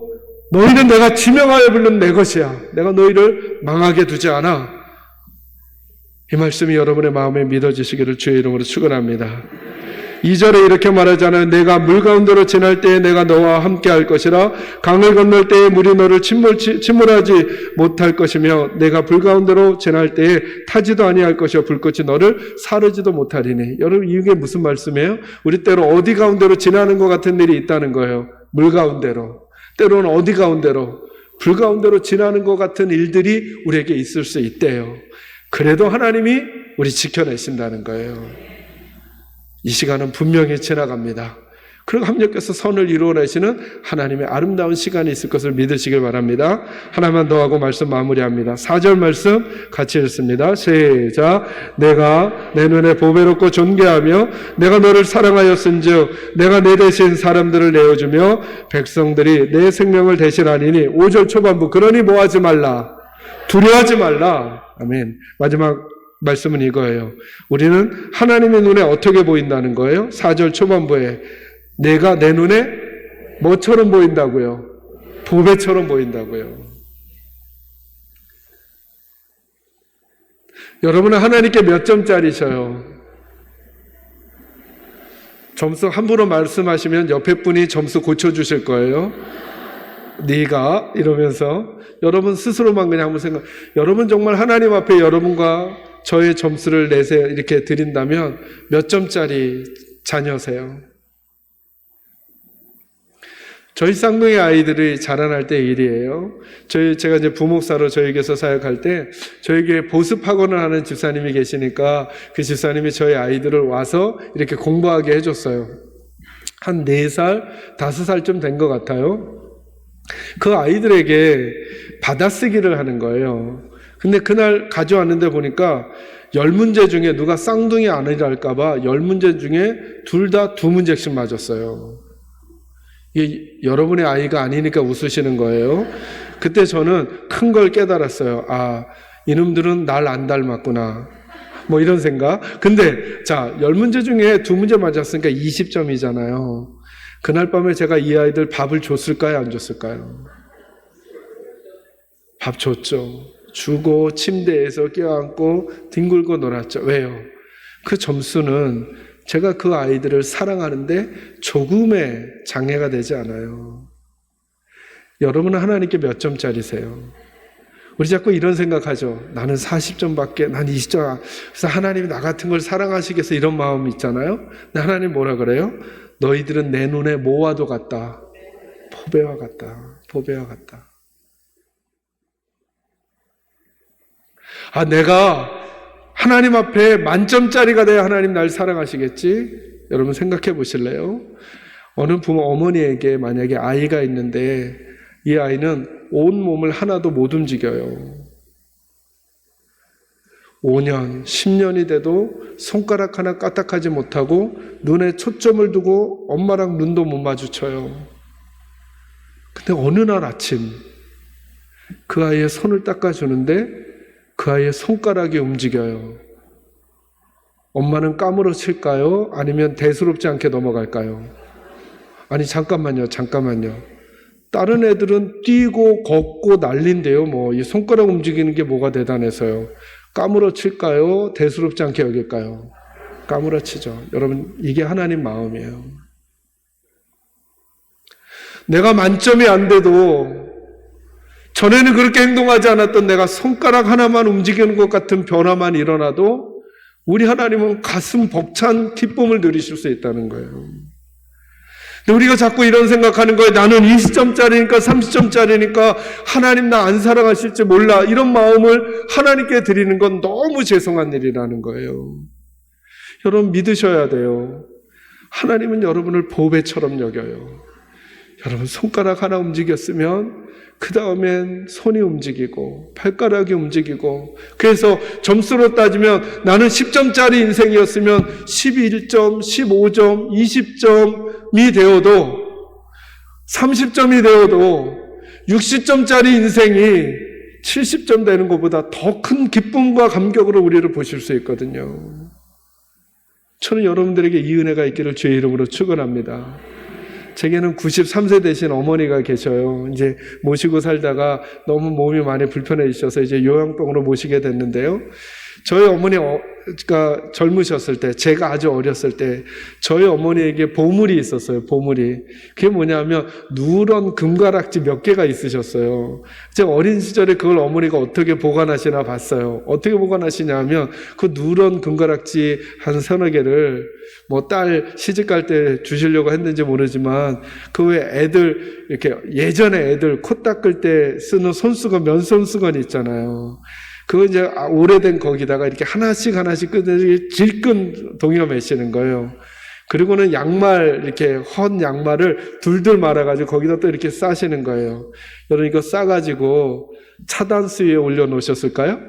너희는 내가 지명하여 부른 내 것이야. 내가 너희를 망하게 두지 않아. 이 말씀이 여러분의 마음에 믿어지시기를 주의 이름으로 축원합니다. 2절에 이렇게 말하잖아요. 내가 물 가운데로 지날 때에 내가 너와 함께 할 것이라. 강을 건널 때에 물이 너를 침몰하지 못할 것이며 내가 불 가운데로 지날 때에 타지도 아니할 것이요 불꽃이 너를 사르지도 못하리니. 여러분 이게 무슨 말씀이에요? 우리 때로 어디 가운데로 지나는 것 같은 일이 있다는 거예요. 물 가운데로. 때로는 어디 가운데로? 불가운데로 지나는 것 같은 일들이 우리에게 있을 수 있대요. 그래도 하나님이 우리 지켜내신다는 거예요. 이 시간은 분명히 지나갑니다. 그리고 합력해서 선을 이루어내시는 하나님의 아름다운 시간이 있을 것을 믿으시길 바랍니다. 하나만 더 하고 말씀 마무리합니다. 4절 말씀 같이 읽습니다. 시작. 내가 내 눈에 보배롭고 존귀하며 내가 너를 사랑하였은즉 내가 내 대신 사람들을 내어주며 백성들이 내 생명을 대신하리니. 5절 초반부. 그러니 뭐하지 말라. 두려워하지 말라. 아멘. 마지막 말씀은 이거예요. 우리는 하나님의 눈에 어떻게 보인다는 거예요? 4절 초반부에 내가 내 눈에 뭐처럼 보인다고요? 보배처럼 보인다고요. 여러분은 하나님께 몇 점짜리셔요? 점수 함부로 말씀하시면 옆에 분이 점수 고쳐주실 거예요. 네가 이러면서 여러분 스스로만 그냥 한번 생각. 여러분 정말 하나님 앞에 여러분과 저의 점수를 내세요 이렇게 드린다면 몇 점짜리 자녀세요? 저희 쌍둥이 아이들이 자라날 때 일이에요. 제가 이제 부목사로 저에게서 사역할 때 저에게 보습학원을 하는 집사님이 계시니까 그 집사님이 저희 아이들을 와서 이렇게 공부하게 해줬어요. 한 4살, 5살쯤 된 것 같아요. 그 아이들에게 받아쓰기를 하는 거예요. 근데 그날 가져왔는데 보니까 10문제 중에 누가 쌍둥이 아니랄까봐 10문제 중에 둘 다 2문제씩 맞았어요. 이게 여러분의 아이가 아니니까 웃으시는 거예요. 그때 저는 큰 걸 깨달았어요. 아, 이놈들은 날 안 닮았구나. 뭐 이런 생각. 근데 자, 10문제 중에 2문제 맞았으니까 20점이잖아요. 그날 밤에 제가 이 아이들 밥을 줬을까요? 안 줬을까요? 밥 줬죠. 주고 침대에서 껴안고 뒹굴고 놀았죠. 왜요? 그 점수는 제가 그 아이들을 사랑하는데 조금의 장애가 되지 않아요. 여러분은 하나님께 몇 점짜리세요? 우리 자꾸 이런 생각하죠. 나는 40점밖에, 난 20점. 그래서 하나님이 나 같은 걸 사랑하시겠어 이런 마음이 있잖아요. 근데 하나님 뭐라 그래요? 너희들은 내 눈에 뭐와도 같다. 보배와 같다. 보배와 같다. 아, 내가 하나님 앞에 만점짜리가 돼야 하나님 날 사랑하시겠지? 여러분 생각해 보실래요? 어느 부모 어머니에게 만약에 아이가 있는데 이 아이는 온 몸을 하나도 못 움직여요. 5년, 10년이 돼도 손가락 하나 까딱하지 못하고 눈에 초점을 두고 엄마랑 눈도 못 마주쳐요. 근데 어느 날 아침 그 아이의 손을 닦아주는데 그 아이의 손가락이 움직여요. 엄마는 까무러칠까요? 아니면 대수롭지 않게 넘어갈까요? 아니 잠깐만요. 다른 애들은 뛰고 걷고 난린데요. 뭐 이 손가락 움직이는 게 뭐가 대단해서요. 까무러칠까요? 대수롭지 않게 여길까요? 까무러치죠. 여러분 이게 하나님 마음이에요. 내가 만점이 안 돼도 전에는 그렇게 행동하지 않았던 내가 손가락 하나만 움직이는 것 같은 변화만 일어나도 우리 하나님은 가슴 벅찬 기쁨을 누리실 수 있다는 거예요. 근데 우리가 자꾸 이런 생각하는 거예요. 나는 20점짜리니까 30점짜리니까 하나님 나 안 사랑하실지 몰라. 이런 마음을 하나님께 드리는 건 너무 죄송한 일이라는 거예요. 여러분 믿으셔야 돼요. 하나님은 여러분을 보배처럼 여겨요. 여러분 손가락 하나 움직였으면 그 다음엔 손이 움직이고 발가락이 움직이고 그래서 점수로 따지면 나는 10점짜리 인생이었으면 11점, 15점, 20점이 되어도 30점이 되어도 60점짜리 인생이 70점 되는 것보다 더 큰 기쁨과 감격으로 우리를 보실 수 있거든요. 저는 여러분들에게 이 은혜가 있기를 주의 이름으로 축원합니다. 제게는 93세 되신 어머니가 계셔요. 이제 모시고 살다가 너무 몸이 많이 불편해지셔서 이제 요양병으로 모시게 됐는데요. 저희 어머니가 젊으셨을 때, 제가 아주 어렸을 때 저희 어머니에게 보물이 있었어요. 보물이. 그게 뭐냐면 누런 금가락지 몇 개가 있으셨어요. 제가 어린 시절에 그걸 어머니가 어떻게 보관하시나 봤어요. 어떻게 보관하시냐면 그 누런 금가락지 한 서너 개를 뭐 딸 시집갈 때 주시려고 했는지 모르지만 그 외 애들 이렇게 예전에 애들 코 닦을 때 쓰는 손수건, 면손수건 있잖아요. 그거 이제 오래된 거기다가 이렇게 하나씩 끊어서 질끈 동여 매시는 거예요. 그리고는 양말, 이렇게 헌 양말을 둘둘 말아가지고 거기다 또 이렇게 싸시는 거예요. 여러분 이거 싸가지고 차단수 위에 올려놓으셨을까요?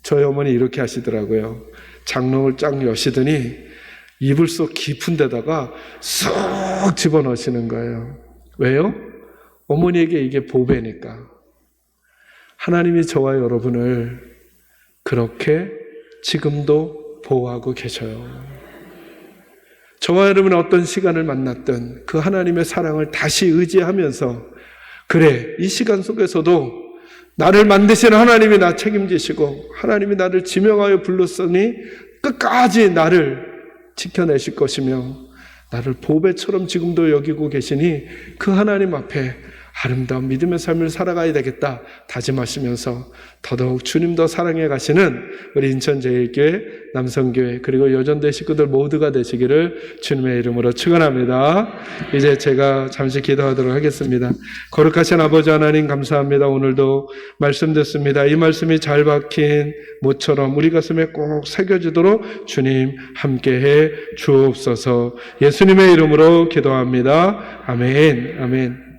저희 어머니 이렇게 하시더라고요. 장롱을 쫙 여시더니 이불 속 깊은 데다가 쏙 집어넣으시는 거예요. 왜요? 어머니에게 이게 보배니까. 하나님이 저와 여러분을 그렇게 지금도 보호하고 계셔요. 저와 여러분은 어떤 시간을 만났든 그 하나님의 사랑을 다시 의지하면서 그래, 이 시간 속에서도 나를 만드신 하나님이 나 책임지시고 하나님이 나를 지명하여 불렀으니 끝까지 나를 지켜내실 것이며 나를 보배처럼 지금도 여기고 계시니 그 하나님 앞에 아름다운 믿음의 삶을 살아가야 되겠다 다짐하시면서 더더욱 주님 더 사랑해 가시는 우리 인천제일교회 남성교회 그리고 여전대 식구들 모두가 되시기를 주님의 이름으로 축원합니다. 이제 제가 잠시 기도하도록 하겠습니다. 거룩하신 아버지 하나님 감사합니다. 오늘도 말씀 듣습니다. 이 말씀이 잘 박힌 모처럼 우리 가슴에 꼭 새겨지도록 주님 함께해 주옵소서. 예수님의 이름으로 기도합니다. 아멘. 아멘.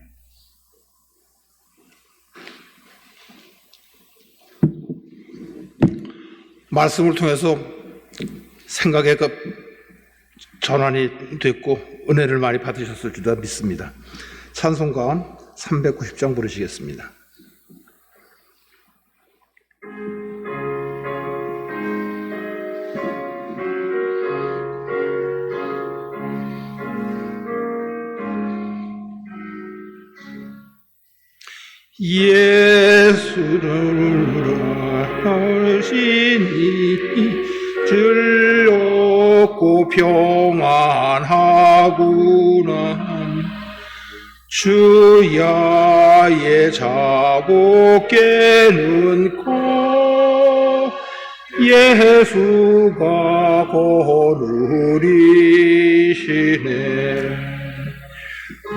말씀을 통해서 생각의 전환이 됐고 은혜를 많이 받으셨을 줄 믿습니다. 찬송가원 390장 부르시겠습니다. 예수를 하시니 즐겁고 평안하구나. 주야의 자고 깨는코 예수가 거느리시네.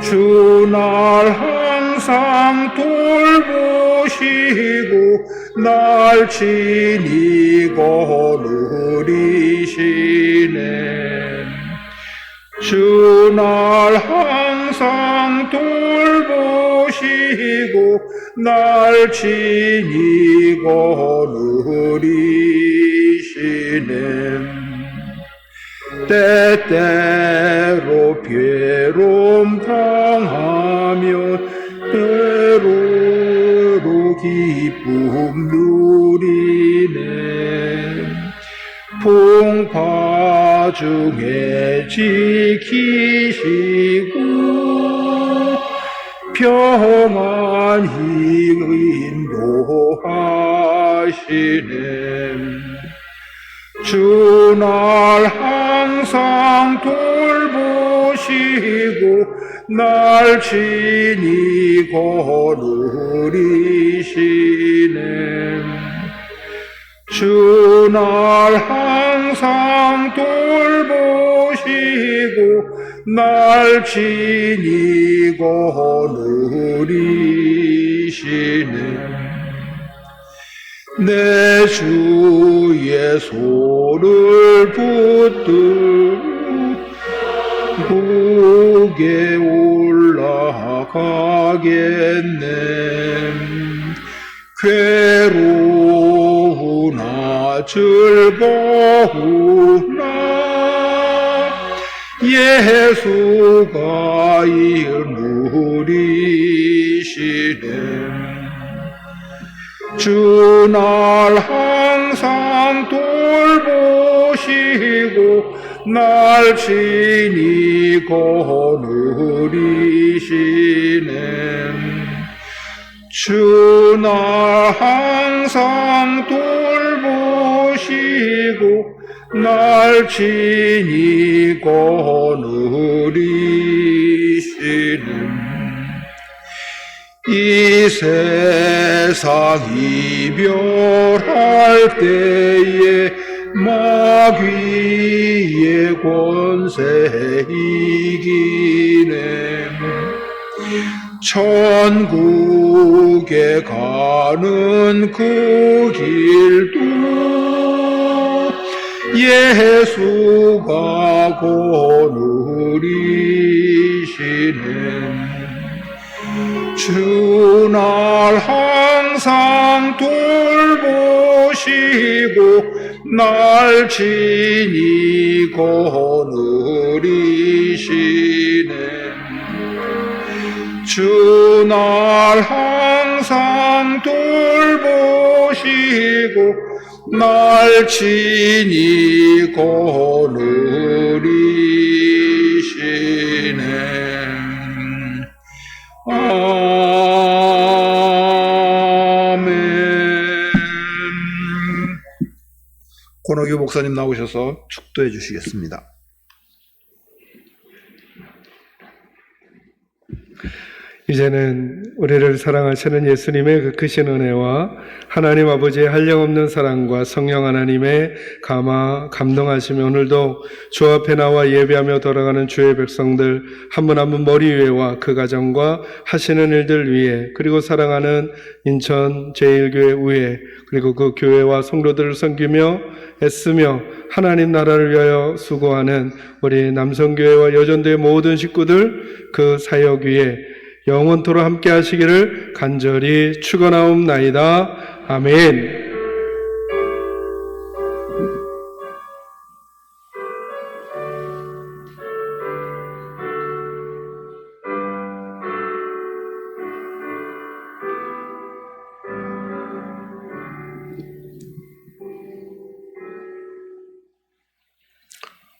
주날 항상 돌보시고 날 친히 거느리시네. 주날 항상 돌보시고 날 친히 거느리시네. 때때로 괴로움 당하면 때로로 기쁨 누리네. 풍파 중에 지키시고 평안히 인도하시네. 주날 항상 돌보시고 날 친히 거느리시네. 주날 항상 돌보시고 날 친히 거느리시네. 내 주의 손을 붙들고 북에 올라가겠네. 괴로우나 즐거우나 예수가 이누리시네. 주날 항상 돌보시고 날 친히 거느리시네. 주날 항상 돌보시고 돌보시고 날 친히 거느리시는 이 세상 이별할 때에 마귀의 권세 이기네 천국에 가는 그 길도 예수가 거느리시네 주 날 항상 돌보시고 날 친히 거느리시네 주 날 항상 돌보시고 날 친히 거느리시네 아멘. 권호규 목사님 나오셔서 축도해 주시겠습니다. 이제는 우리를 사랑하시는 예수님의 그 크신 은혜와 하나님 아버지의 한량없는 사랑과 성령 하나님의 감동하시며 오늘도 주 앞에 나와 예배하며 돌아가는 주의 백성들 한 분 한 분 머리 위에와 그 가정과 하시는 일들 위에 그리고 사랑하는 인천 제1교회 위에 그리고 그 교회와 성도들을 섬기며 애쓰며 하나님 나라를 위하여 수고하는 우리 남성교회와 여전도의 모든 식구들 그 사역 위에 영원토록 함께 하시기를 간절히 축원하옵나이다. 아멘.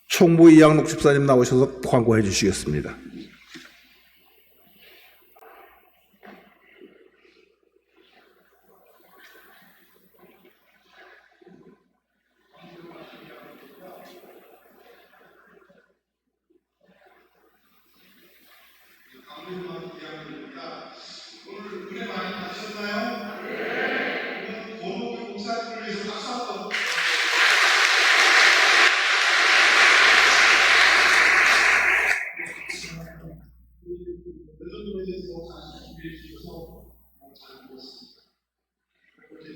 총무 이양록 집사님 나오셔서 광고해 주시겠습니다.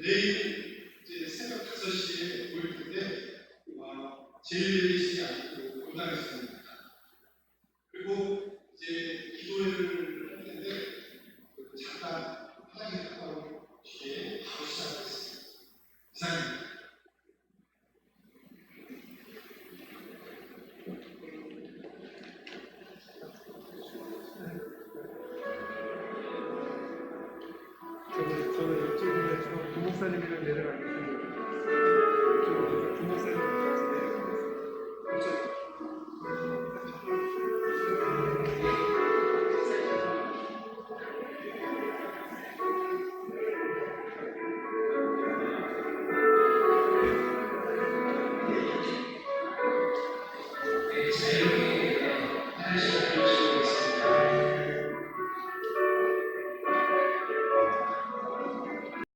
내일 이제 새벽 5시에 모일 텐데 제일식이 아니고 고단했습니다. 그리고 이제 기도회를 할 텐데 잠깐 화장실 갔다 오는 뒤에 바로 시작하겠습니다. 이상입니다. 저는 이쪽으로 부목사님이랑 내려갈게요.